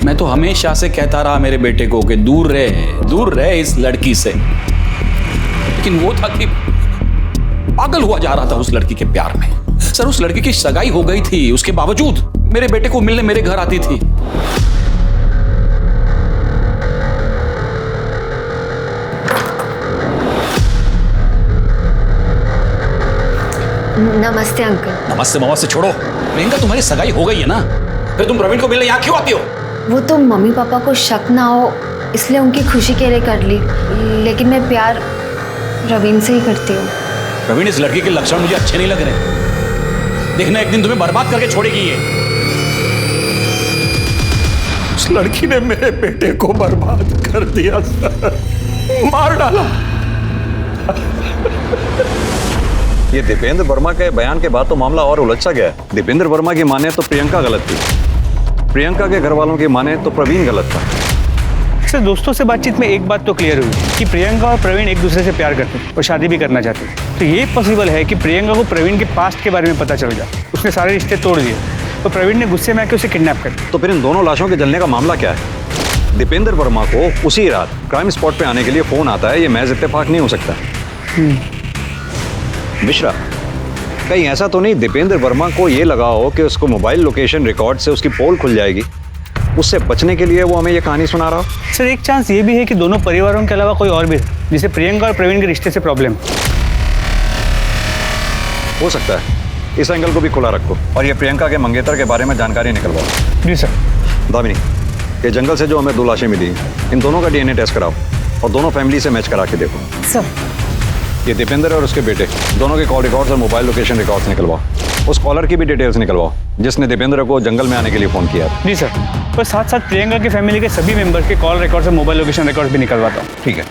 मैं तो हमेशा से कहता रहा मेरे बेटे को कि दूर रहे इस लड़की से, लेकिन वो था कि पागल हुआ जा रहा था उस लड़की के प्यार में। सर उस लड़की की सगाई हो गई थी, उसके बावजूद मेरे बेटे को मिलने मेरे घर आती थी। नमस्ते अंकल। नमस्ते छोड़ो। प्रियंका तुम्हारी सगाई हो गई है ना, फिर तुम प्रवीण को मिलने यहाँ क्यों आती हो? वो तो मम्मी पापा को शक ना हो इसलिए उनकी खुशी के लिए कर ली, लेकिन मैं प्यार प्रवीण से ही करती हूँ। प्रवीण, इस लड़की के लक्षण मुझे अच्छे नहीं लग रहे। देखना एक दिन तुम्हें बर्बाद करके छोड़ेगी ये। उस लड़की ने मेरे बेटे को बर्बाद कर दिया सर, मार डाला। ये दीपेंद्र वर्मा के बयान के बाद तो मामला और उलझ गया है। दीपेंद्र वर्मा की माने तो प्रियंका गलत थी, प्रियंका के घर वालों की माने तो प्रवीण गलत था। सर दोस्तों से बातचीत में एक बात तो क्लियर हुई कि प्रियंका और प्रवीण एक दूसरे से प्यार करते हैं और शादी भी करना चाहते हैं। तो ये पॉसिबल है कि प्रियंका को प्रवीण के पास्ट के बारे में पता चल जाए, उसने सारे रिश्ते तोड़ दिए, तो प्रवीण ने गुस्से में आकर उसे किडनैप कर दिया। तो फिर इन दोनों लाशों के जलने का मामला क्या है? दीपेंद्र वर्मा को उसी रात क्राइम स्पॉट पे आने के लिए फोन आता है, ये महज इत्तेफाक नहीं हो सकता। मिश्रा, कहीं ऐसा तो नहीं दीपेंद्र वर्मा को ये लगा हो कि उसको मोबाइल लोकेशन रिकॉर्ड से उसकी पोल खुल जाएगी, उससे बचने के लिए वो हमें ये कहानी सुना रहा? सर एक चांस ये भी है कि दोनों परिवारों के अलावा कोई और भी है जिसे प्रियंका और प्रवीण के रिश्ते से प्रॉब्लम हो सकता है। इस एंगल को भी खुला रखो और ये प्रियंका के मंगेतर के बारे में जानकारी निकलवाओ। जी सर। दामिनी, ये जंगल से जो हमें 2 लाशें मिली, इन दोनों का DNA टेस्ट कराओ और दोनों फैमिली से मैच करा के देखो। सर ये दीपेंद्र और उसके बेटे दोनों के कॉल रिकॉर्ड्स और मोबाइल लोकेशन रिकॉर्ड्स निकलवाओ। उस कॉलर की भी डिटेल्स निकलवाओ जिसने दीपेंद्र को जंगल में आने के लिए फ़ोन किया। जी सर, पर साथ साथ प्रियंका की फैमिली के सभी मेंबर्स के कॉल रिकॉर्ड्स और मोबाइल लोकेशन रिकॉर्ड्स भी निकलवाता हूँ। ठीक है।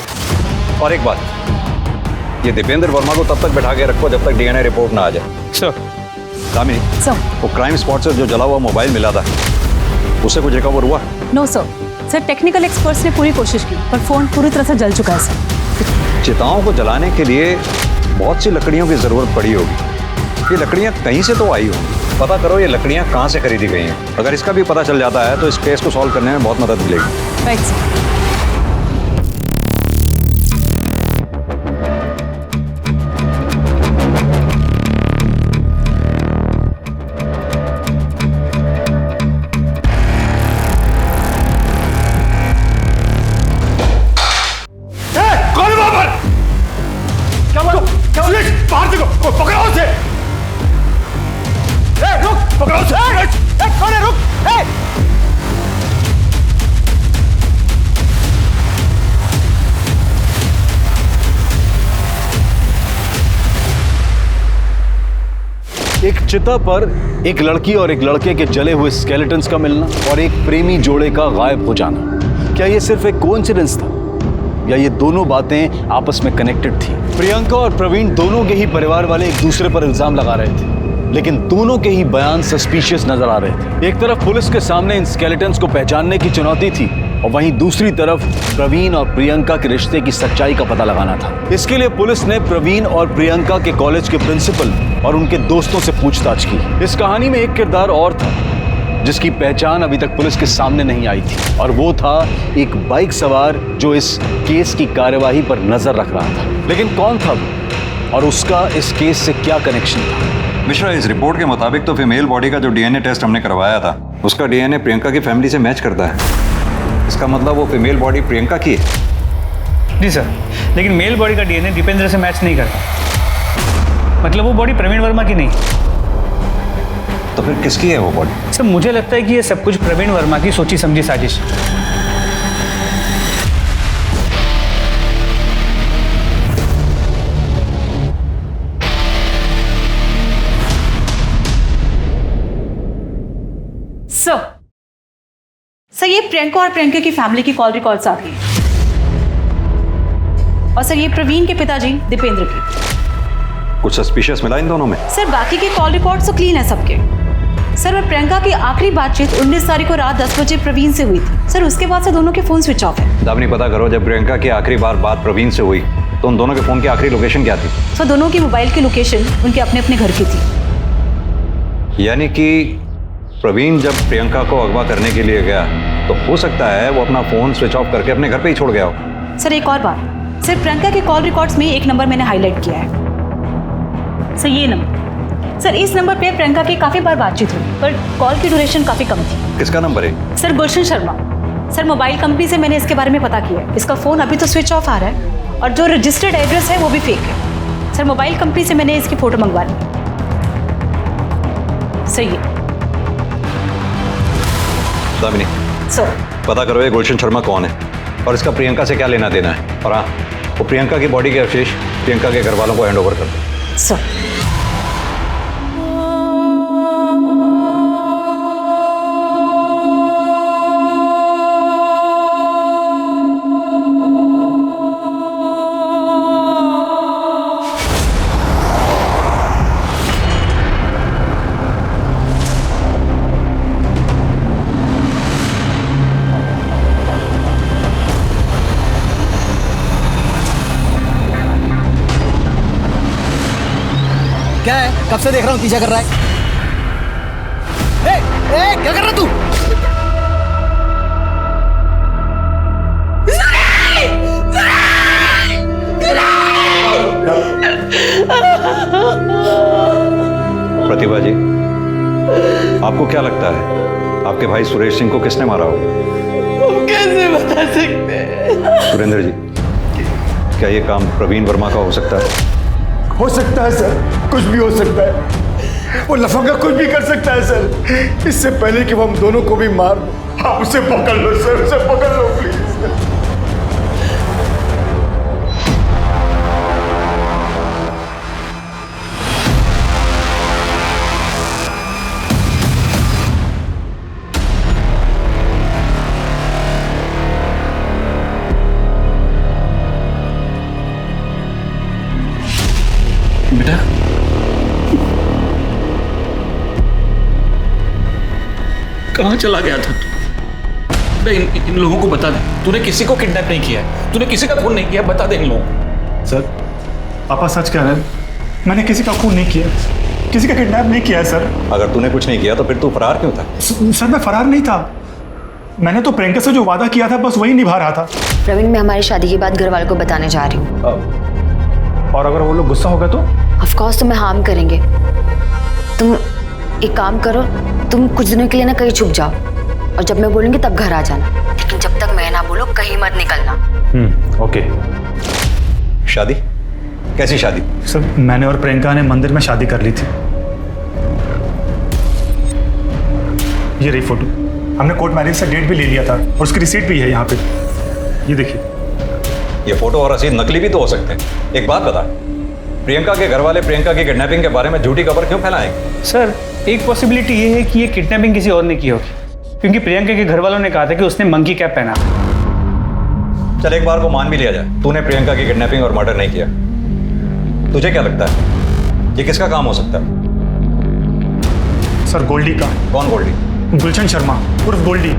और एक बात, ये दीपेंद्र वर्मा को तब तक बैठा के रखो जब तक DNA रिपोर्ट ना आ जाए। सर। दामिनी सर, वो क्राइम स्पॉट से जो जला हुआ मोबाइल मिला था उससे कुछ रिकवर हुआ? नो सर, टेक्निकल एक्सपर्ट्स ने पूरी कोशिश की पर फोन पूरी तरह से जल चुका है सर। चिताओं को जलाने के लिए बहुत सी लकड़ियों की जरूरत पड़ी होगी। ये लकड़ियाँ कहीं से तो आई होंगी, पता करो ये लकड़ियाँ कहाँ से खरीदी गई हैं। अगर इसका भी पता चल जाता है तो इस केस को सॉल्व करने में बहुत मदद मिलेगी। Right sir. बाहर देखो, पकड़ो उसे। रुक, पकड़ो उसे। कौन है? रुक। एक चिता पर एक लड़की और एक लड़के के जले हुए स्केलेटन्स का मिलना और एक प्रेमी जोड़े का गायब हो जाना, क्या ये सिर्फ एक कोइंसिडेंस था या ये दोनों बातें आपस में कनेक्टेड थी? प्रियंका और प्रवीण दोनों के ही परिवार वाले एक दूसरे पर इल्जाम लगा रहे थे लेकिन दोनों के ही बयान सस्पिशियस नजर आ रहे थे। एक तरफ पुलिस के सामने इन स्केलेटन्स को पहचानने की चुनौती थी और वहीं दूसरी तरफ प्रवीण और प्रियंका के रिश्ते की सच्चाई का पता लगाना था। इसके लिए पुलिस ने प्रवीण और प्रियंका के कॉलेज के प्रिंसिपल और उनके दोस्तों से पूछताछ की। इस कहानी में एक किरदार और था जिसकी पहचान अभी तक पुलिस के सामने नहीं आई थी, और वो था एक बाइक सवार जो इस केस की कार्यवाही पर नजर रख रहा था। लेकिन कौन था वो और उसका इस केस से क्या कनेक्शन था? मिश्रा, इस रिपोर्ट के मुताबिक तो फीमेल बॉडी का जो डीएनए टेस्ट हमने करवाया था उसका डीएनए प्रियंका की फैमिली से मैच करता है। इसका मतलब वो फीमेल बॉडी प्रियंका की है। जी सर, लेकिन मेल बॉडी का डीएनए दीपेंद्र से मैच नहीं करता। मतलब वो बॉडी प्रवीण वर्मा की नहीं। तो फिर किसकी है वो बॉडी? सर मुझे लगता है कि ये सब कुछ प्रवीण वर्मा की सोची समझी साजिश। सर ये प्रियंका और प्रियंका की फैमिली की कॉल रिकॉर्ड्स आ गई हैं। और सर ये प्रवीण के पिताजी दीपेंद्र की। कुछ सस्पिशियस मिला इन दोनों में? सर बाकी के कॉल रिकॉर्ड्स तो क्लीन है सबके। सर और प्रियंका की आखिरी बातचीत 19 तारीख को रात 10 बजे प्रवीण से हुई थी। सर उसके बाद से दोनों के फोन स्विच ऑफ है। दामिनी, पता करो जब प्रियंका की आखिरी बार बात प्रवीण से हुई तो उन दोनों के फोन की आखिरी लोकेशन क्या थी? सर दोनों की मोबाइल की लोकेशन उनके अपने अपने घर की थी। यानी कि प्रवीण जब प्रियंका को अगवा करने के लिए गया तो हो सकता है वो अपना फोन स्विच ऑफ करके अपने घर पे ही छोड़ गया हो। सर एक और बात, सर प्रियंका के कॉल रिकॉर्ड्स में एक नंबर मैंने हाईलाइट किया है। सर ये नंबर, सर इस नंबर पे प्रियंका की काफी बार बातचीत हुई पर कॉल की ड्यूरेशन काफी कम थी। किसका नंबर है? सर गुलशन शर्मा। सर मोबाइल कंपनी से मैंने इसके बारे में पता किया है। इसका फोन अभी तो स्विच ऑफ आ रहा है और जो रजिस्टर्ड एड्रेस है वो भी फेक है। सर मोबाइल कंपनी से मैंने इसकी फोटो मंगवा ली। सही है दामिनी, सर पता करो ये गुलशन शर्मा कौन है और इसका प्रियंका से क्या लेना देना है। और हाँ, वो प्रियंका की बॉडी के अवशेष प्रियंका के घर वालों को हैंड ओवर कर दो। सर क्या है? कब से देख रहा हूँ पीछा कर रहा है। क्या कर रहा तू? प्रतिभा जी, आपको क्या लगता है आपके भाई सुरेश सिंह को किसने मारा हो? कैसे बता सकते हैं? सुरेंद्र जी, क्या ये काम प्रवीण वर्मा का हो सकता है? हो सकता है सर, कुछ भी हो सकता है। वो लफंगा कुछ भी कर सकता है सर। इससे पहले कि वो हम दोनों को भी मार दो, आप उसे पकड़ लो सर, उसे पकड़ लो प्लीज। बेटा, कहाँ चला गया था तू? इन लोगों को बता दे, तूने किसी को किडनैप नहीं किया है, तूने किसी का खून नहीं किया, बता दे इन लोगों को। सर पापा सच कह रहे हैं, मैंने किसी का खून नहीं किया, किसी का किडनैप नहीं किया है सर। अगर तूने कुछ नहीं किया तो फिर तू फरार क्यों था? सर मैं फरार नहीं था, मैंने तो प्रियंका से जो वादा किया था बस वही निभा रहा था। प्रवीण, मैं हमारी शादी की बात घर वालों को बताने जा रही हूँ। और अगर वो लोग गुस्सा होगा तो? ऑफ कोर्स तुम्हें हार्म करेंगे। तुम एक काम करो, तुम कुछ दिनों के लिए ना कहीं छुप जाओ और जब मैं बोलूंगी तब घर आ जाना, लेकिन जब तक मैं ना बोलूं कहीं मत निकलना। ओके। शादी? कैसी शादी? सर मैंने और प्रियंका ने मंदिर में शादी कर ली थी। ये रही फोटो, हमने कोर्ट मैरिज से डेट भी ले लिया था और उसकी रिसीट भी है यहाँ पे, ये देखिए। ये फोटो और रसीद नकली भी तो हो सकते हैं। एक बात बता, प्रियंका के घर वाले प्रियंका की किडनैपिंग के बारे में झूठी खबर क्यों फैलाएंगे? सर एक पॉसिबिलिटी ये है कि ये किडनैपिंग किसी और ने की होगी, क्योंकि प्रियंका के घर वालों ने कहा था कि उसने मंकी कैप पहना। चल एक बार को मान भी लिया जाए, तूने प्रियंका की किडनैपिंग और मर्डर नहीं किया। तुझे क्या लगता है ये किसका काम हो सकता है? सर गोल्डी का। कौन गोल्डी? गुलशन शर्मा उर्फ गोल्डी।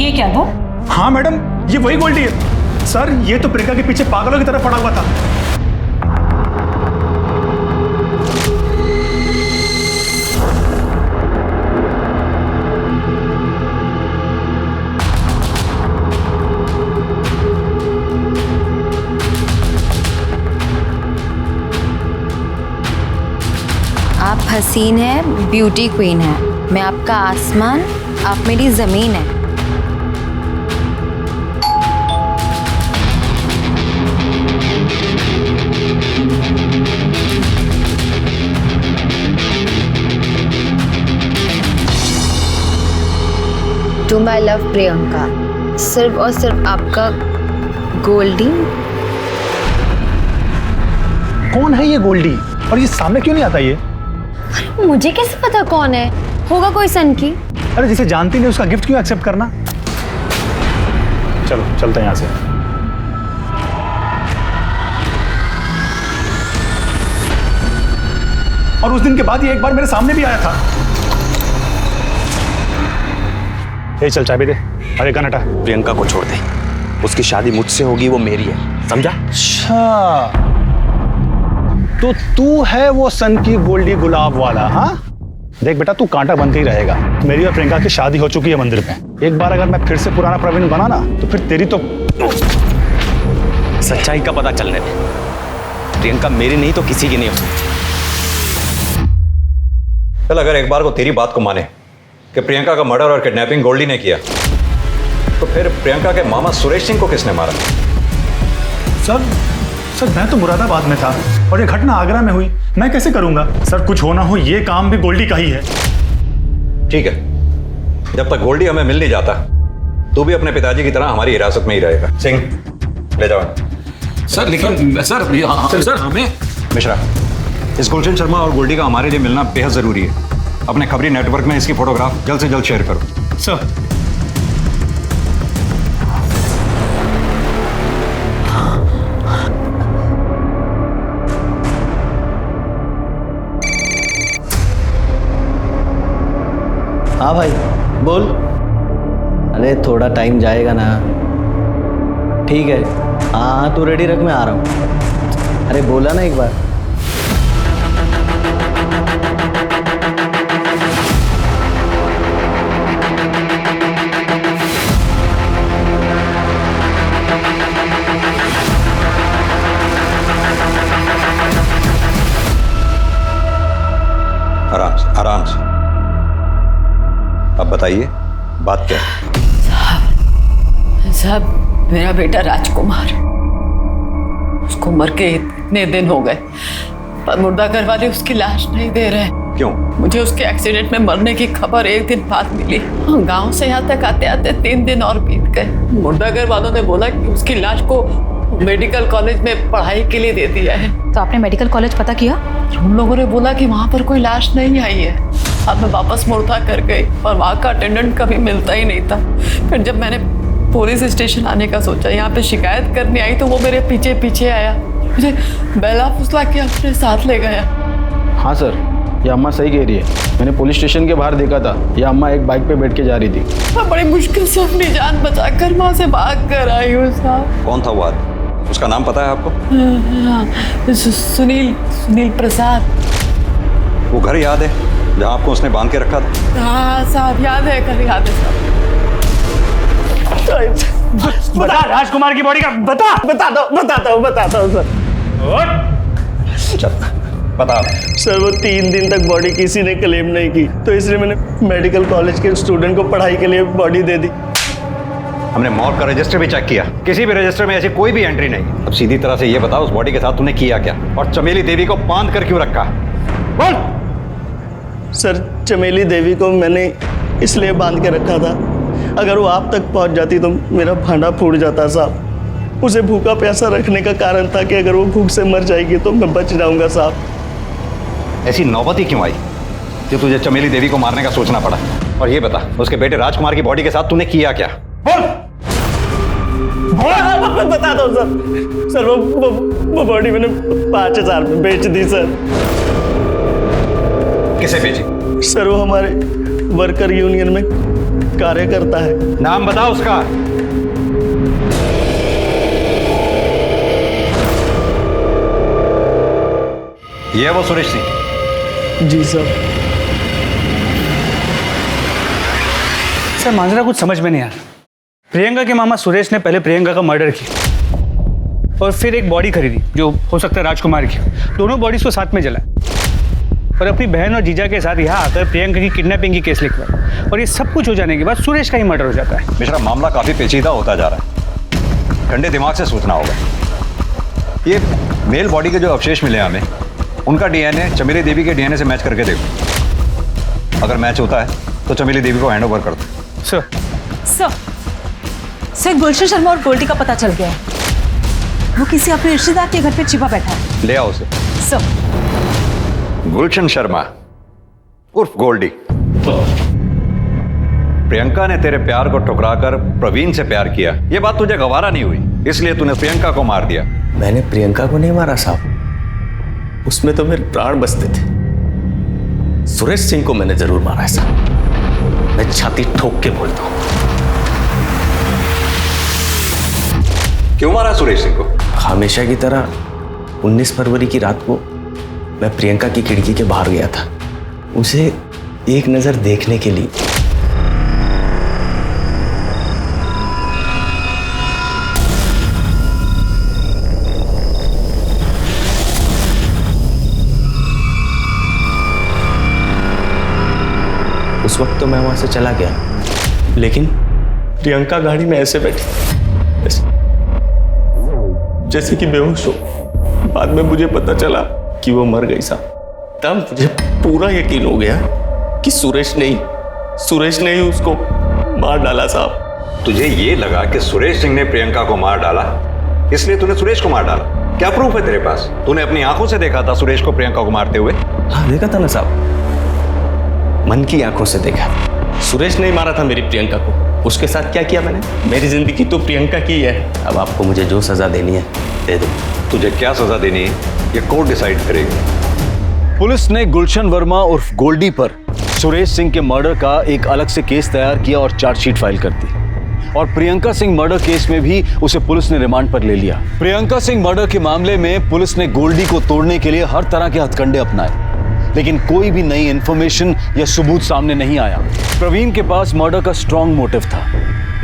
ये क्या वो? हाँ मैडम, ये वही गोल्डी है। सर ये तो प्रियंका के पीछे पागलों की तरह पड़ा हुआ था। आप हसीन है, ब्यूटी क्वीन है, मैं आपका आसमान, आप मेरी जमीन है। टू माई लव प्रियंका, सिर्फ और सिर्फ आपका गोल्डी। कौन है ये गोल्डी और ये सामने क्यों नहीं आता ये? मुझे कैसे पता कौन है? होगा कोई सन की। अरे जिसे जानती नहीं उसका गिफ्ट क्यों एक्सेप्ट करना? चलो चलते हैं यहाँ से। और उस दिन के बाद ये एक बार मेरे सामने भी आया था। ए चल चाबी दे, अरे गन हटा। प्रियंका को छोड़ दे, उसकी शादी मुझसे होगी, वो मेरी है, समझा? अच्छा तो तू है वो सन की गोल्डी गुलाब वाला? हाँ देख बेटा, तू कांटा बनते ही रहेगा। मेरी और प्रियंका की शादी हो चुकी है मंदिर में। एक बार अगर मैं फिर से पुराना प्रवीण बना ना तो फिर तेरी तो सच्चाई का पता चलने दे। प्रियंका मेरी नहीं तो किसी की नहीं हो सकती। चल अगर एक बार को तेरी बात को माने कि प्रियंका का मर्डर और किडनैपिंग गोल्डी ने किया, तो फिर प्रियंका के मामा सुरेश सिंह को किसने मारा? सर मैं तो मुरादाबाद में था और ये घटना आगरा में हुई, मैं कैसे करूंगा? सर कुछ होना हो ये काम भी गोल्डी का ही है। ठीक है, जब तक गोल्डी हमें मिल नहीं जाता तू भी अपने पिताजी की तरह हमारी हिरासत में ही रहेगा। सिंह ले जाओ। सर लेकिन सर हमें मिश्रा, इस गुलशन शर्मा और गोल्डी का हमारे लिए मिलना बेहद जरूरी है। अपने खबरी नेटवर्क में इसकी फोटोग्राफ जल्द से जल्द शेयर करो। सर हाँ भाई बोल। अरे थोड़ा टाइम जाएगा ना। ठीक है, हाँ तू रेडी रख, मैं आ रहा हूँ। अरे बोला ना एक बार। आराम से। अब बताइए बात क्या है? साहब मेरा बेटा राजकुमार, उसको मर के इतने दिन हो गए, पर मुर्दाघर वाले उसकी लाश नहीं दे रहे। क्यों? मुझे उसके एक्सीडेंट में मरने की खबर एक दिन बाद मिली। गांव से यहाँ तक आते आते 3 दिन और बीत गए। मुर्दाघर वालों ने बोला कि उसकी लाश को मेडिकल कॉलेज में पढ़ाई के लिए दे दिया है। तो आपने मेडिकल कॉलेज पता किया? उन लोगों ने बोला कि वहाँ पर कोई लाश नहीं आई है। अब मैं वापस मुर्दा कर गई और वहाँ का अटेंडेंट कभी मिलता ही नहीं था। फिर जब मैंने पुलिस स्टेशन आने का सोचा, यहाँ पे शिकायत करने आई, तो वो मेरे पीछे पीछे आया, मुझे बेला फुसला के अपने साथ ले गया। हाँ सर, ये अम्मा सही कह रही है। मैंने पुलिस स्टेशन के बाहर देखा था, ये अम्मा एक बाइक पे बैठ के जा रही थी। मैं बड़ी मुश्किल से अपनी जान बचाकर वहाँ से भाग कर आई हूँ साहब। कौन था वो आदमी? उसका नाम पता है आपको? सुनील प्रसाद। वो घर याद है जहाँ आपको उसने बांध के रखा था? हाँ साहब याद है, घर याद है साहब। बता राजकुमार की बॉडी का बताता हूँ सर। चल बता। सर वो 3 दिन तक बॉडी किसी ने क्लेम नहीं की, तो इसलिए मैंने मेडिकल कॉलेज के स्टूडेंट को पढ़ाई के लिए बॉडी दे दी। हमने मॉर्ग का रजिस्टर भी चेक किया, किसी भी रजिस्टर में ऐसी कोई भी एंट्री नहीं। अब सीधी तरह से ये बता, उस बॉडी के साथ तूने किया क्या और चमेली देवी को बांध कर क्यों रखा? बोल। सर चमेली देवी को मैंने इसलिए बांध के रखा था, अगर वो आप तक पहुंच जाती तो मेरा भांडा फूट जाता साहब। उसे भूखा प्यासा रखने का कारण था कि अगर वो भूख से मर जाएगी तो मैं बच जाऊंगा साहब। ऐसी नौबत ही क्यों आई जो तुझे चमेली देवी को मारने का सोचना पड़ा? और ये बता, उसके बेटे राजकुमार की बॉडी के साथ तूने किया क्या? बोल। बता दो सर, वो बॉडी मैंने 5,000 में बेच दी सर। किसे बेची? सर वो हमारे वर्कर यूनियन में कार्य करता है। नाम बताओ उसका। ये है वो सुरेश सिंह? जी सर। सर मांजरा कुछ समझ में नहीं आया। प्रियंका के मामा सुरेश ने पहले प्रियंका का मर्डर किया और फिर एक बॉडी खरीदी जो हो सकता है राजकुमार की। दोनों बॉडीज को साथ में जलाया और अपनी बहन और जीजा के साथ यहाँ आकर प्रियंका की किडनैपिंग की केस लिखवाया। और ये सब कुछ हो जाने के बाद सुरेश का ही मर्डर हो जाता है। मिश्रा, मामला काफी पेचीदा होता जा रहा है, ठंडे दिमाग से सोचना होगा। ये मेल बॉडी के जो अवशेष मिले हमें, उनका डीएनए चमेली देवी के डीएनए से मैच करके देखो। अगर मैच होता है तो चमेली देवी को हैंड ओवर कर दो। सर गुलशन शर्मा और गोल्डी का पता चल गया है। वो किसी अपने रिश्तेदार के घर पे छिपा बैठा है। ले आओ उसे। सर गुलशन शर्मा उर्फ गोल्डी, प्रियंका ने तेरे प्यार को ठुकराकर प्रवीण से प्यार किया। ये बात तुझे गवारा नहीं हुई, इसलिए तूने प्रियंका को मार दिया। मैंने प्रियंका को नहीं मारा साहब, उसमें तो मेरे प्राण बसते थे। सुरेश सिंह को मैंने जरूर मारा है साहब, मैं छाती ठोक के बोलता हूं। क्यों मारा सुरेश सिंह को? हमेशा की तरह 19 फरवरी की रात को मैं प्रियंका की खिड़की के बाहर गया था, उसे एक नजर देखने के लिए। उस वक्त तो मैं वहां से चला गया, लेकिन प्रियंका गाड़ी में ऐसे बैठी जैसे कि बेहोश हो। बाद में मुझे पता चला कि वो मर गई साहब। तब मुझे पूरा यकीन हो गया कि सुरेश ने ही उसको मार डाला साहब। तुझे ये लगा कि सुरेश सिंह ने प्रियंका को मार डाला, इसलिए तूने सुरेश को मार डाला? क्या प्रूफ है तेरे पास? तूने अपनी आंखों से देखा था सुरेश को प्रियंका को मारते हुए? हाँ देखा था ना साहब, मन की आंखों से देखा। सुरेश ने मारा था मेरी प्रियंका को। उसके साथ क्या किया मैंने? मेरी जिंदगी तो प्रियंका की है। अब आपको मुझे जो सजा देनी है दे दो। तुझे क्या सजा देनी है ये कोर्ट डिसाइड करेगी। पुलिस ने गुलशन वर्मा उर्फ गोल्डी पर सुरेश सिंह के मर्डर का एक अलग से केस तैयार किया और चार्जशीट फाइल कर दी। और प्रियंका सिंह मर्डर केस में भी उसे पुलिस ने रिमांड पर ले लिया। प्रियंका सिंह मर्डर के मामले में पुलिस ने गोल्डी को तोड़ने के लिए हर तरह के हथकंडे अपनाए, लेकिन कोई भी नई इंफॉर्मेशन या सबूत सामने नहीं आया। प्रवीण के पास मर्डर का स्ट्रॉन्ग मोटिव था।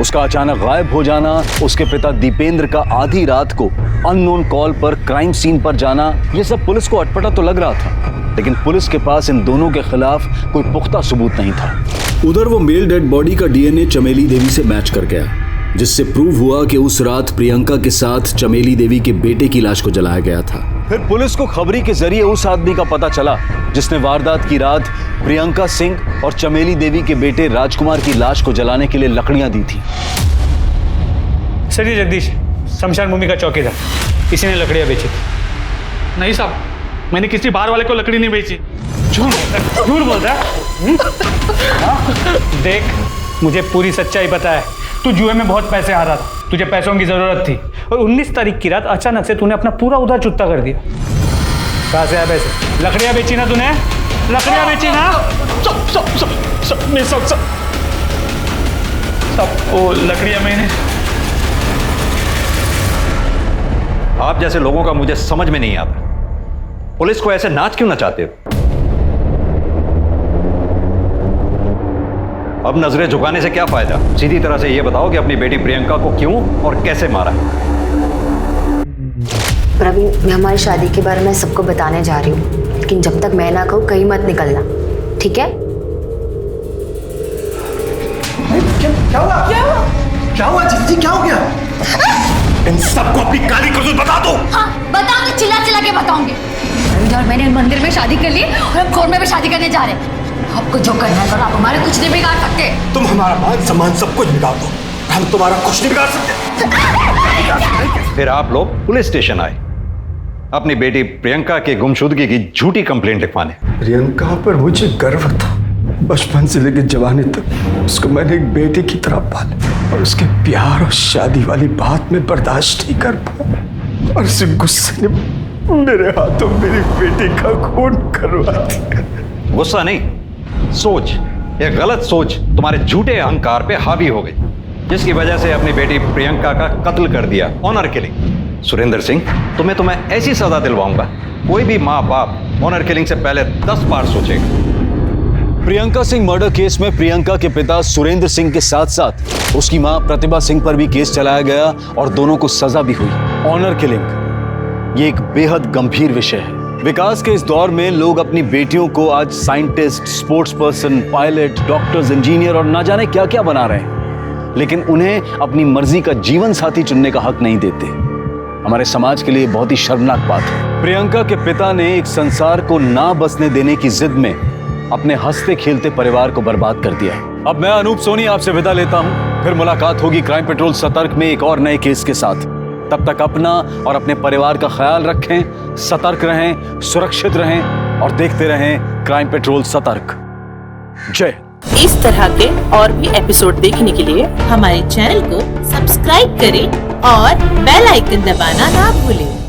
उसका अचानक गायब हो जाना, उसके पिता दीपेंद्र का आधी रात को अननोन कॉल पर क्राइम सीन पर जाना, ये सब पुलिस को अटपटा तो लग रहा था, लेकिन पुलिस के पास इन दोनों के खिलाफ कोई पुख्ता सबूत नहीं था। उधर वो मेल डेड बॉडी का डीएनए चमेली देवी से मैच कर गया, जिससे प्रूव हुआ कि उस रात प्रियंका के साथ चमेली देवी के बेटे की लाश को जलाया गया था। फिर पुलिस को खबरी के जरिए उस आदमी का पता चला जिसने वारदात की रात प्रियंका सिंह और चमेली देवी के बेटे राजकुमार की लाश को जलाने के लिए लकड़ियां दी थी। सर ये जगदीश शमशान भूमि का चौकीदार, इसी ने लकड़ियां बेची। नहीं साहब, मैंने किसी बाहर वाले को लकड़ी नहीं बेची। झूठ बोल रहा है। देख मुझे पूरी सच्चाई पता है। तू जुए में बहुत पैसे हारा था, तुझे पैसों की जरूरत थी और 19 तारीख की रात अचानक से तूने अपना पूरा उधार चुकता कर दिया। कहाँ से आया पैसे? लकड़ियां बेची ना तूने? लकड़ियां बेची ना? सब वो लकड़ियां मैंने। आप जैसे लोगों का मुझे समझ में नहीं आता, पुलिस को ऐसे नाच क्यों नचाते हो? अब नजरें झुकाने से क्या फायदा? सीधी तरह से ये बताओ कि अपनी बेटी प्रियंका को क्यों और कैसे मारा? प्रवीण, मैं हमारी शादी के बारे में सबको बताने जा रही हूँ, लेकिन जब तक मैं ना कहूँ कहीं मत निकलना, ठीक है? क्या हुआ जीजी, क्या हो गया? इन सबको अपनी काली करतूत बता दो। हाँ बताऊंगी, चिल्ला चिल्ला के बताऊंगी। प्रवीण और मैंने मंदिर में शादी कर ली और हम कोर्ट में भी शादी करने जा रहे हैं। आपको जो करना है आप हमारे कुछ नहीं बिगाड़ सकते। तुम हमारा मान सम्मान सब कुछ बिगाड़ दो, हम तुम्हारा कुछ नहीं बिगाड़ सकते। फिर आप लोग पुलिस स्टेशन आए अपनी बेटी प्रियंका के गुमशुदगी की झूठी कंप्लेंट लिखवाने। प्रियंका पर मुझे गर्व था, बचपन से लेकर जवानी तक उसको मैंने एक बेटे की तरह पाला और उसके प्यार और शादी वाली बात में बर्दाश्त नहीं कर पाया और उस गुस्से ने मेरे हाथों मेरी बेटी का खून करवा दिया। गुस्सा नहीं, सोच, ये गलत सोच तुम्हारे झूठे अहंकार पे हावी हो गई, जिसकी वजह से अपनी बेटी प्रियंका का कत्ल कर दिया, ऑनर किलिंग। सुरेंद्र सिंह, तुम्हें ऐसी सजा दिलवाऊंगा, कोई भी माँ बाप ऑनर किलिंग से पहले 10 बार सोचेगा। प्रियंका सिंह मर्डर केस में प्रियंका के पिता सुरेंद्र सिंह के साथ साथ उसकी मां प्रतिभा सिंह पर भी केस चलाया गया और दोनों को सजा भी हुई। ऑनर किलिंग ये एक बेहद गंभीर विषय है। विकास के इस दौर में लोग अपनी बेटियों को आज scientist, sports person, pilot, doctors, engineer और ना जाने क्या क्या बना रहे हैं, लेकिन उन्हें अपनी मर्जी का जीवन साथी चुनने का हक नहीं देते। हमारे समाज के लिए बहुत ही शर्मनाक बात है। प्रियंका के पिता ने एक संसार को ना बसने देने की जिद में अपने हंसते खेलते परिवार को बर्बाद कर दिया। अब मैं अनूप सोनी आपसे विदा लेता हूं, फिर मुलाकात होगी क्राइम पेट्रोल सतर्क में एक और नए केस के साथ। तब तक अपना और अपने परिवार का ख्याल रखें, सतर्क रहें, सुरक्षित रहें और देखते रहें क्राइम पेट्रोल सतर्क। जय। इस तरह के और भी एपिसोड देखने के लिए हमारे चैनल को सब्सक्राइब करें और बेल आइकन दबाना ना भूलें।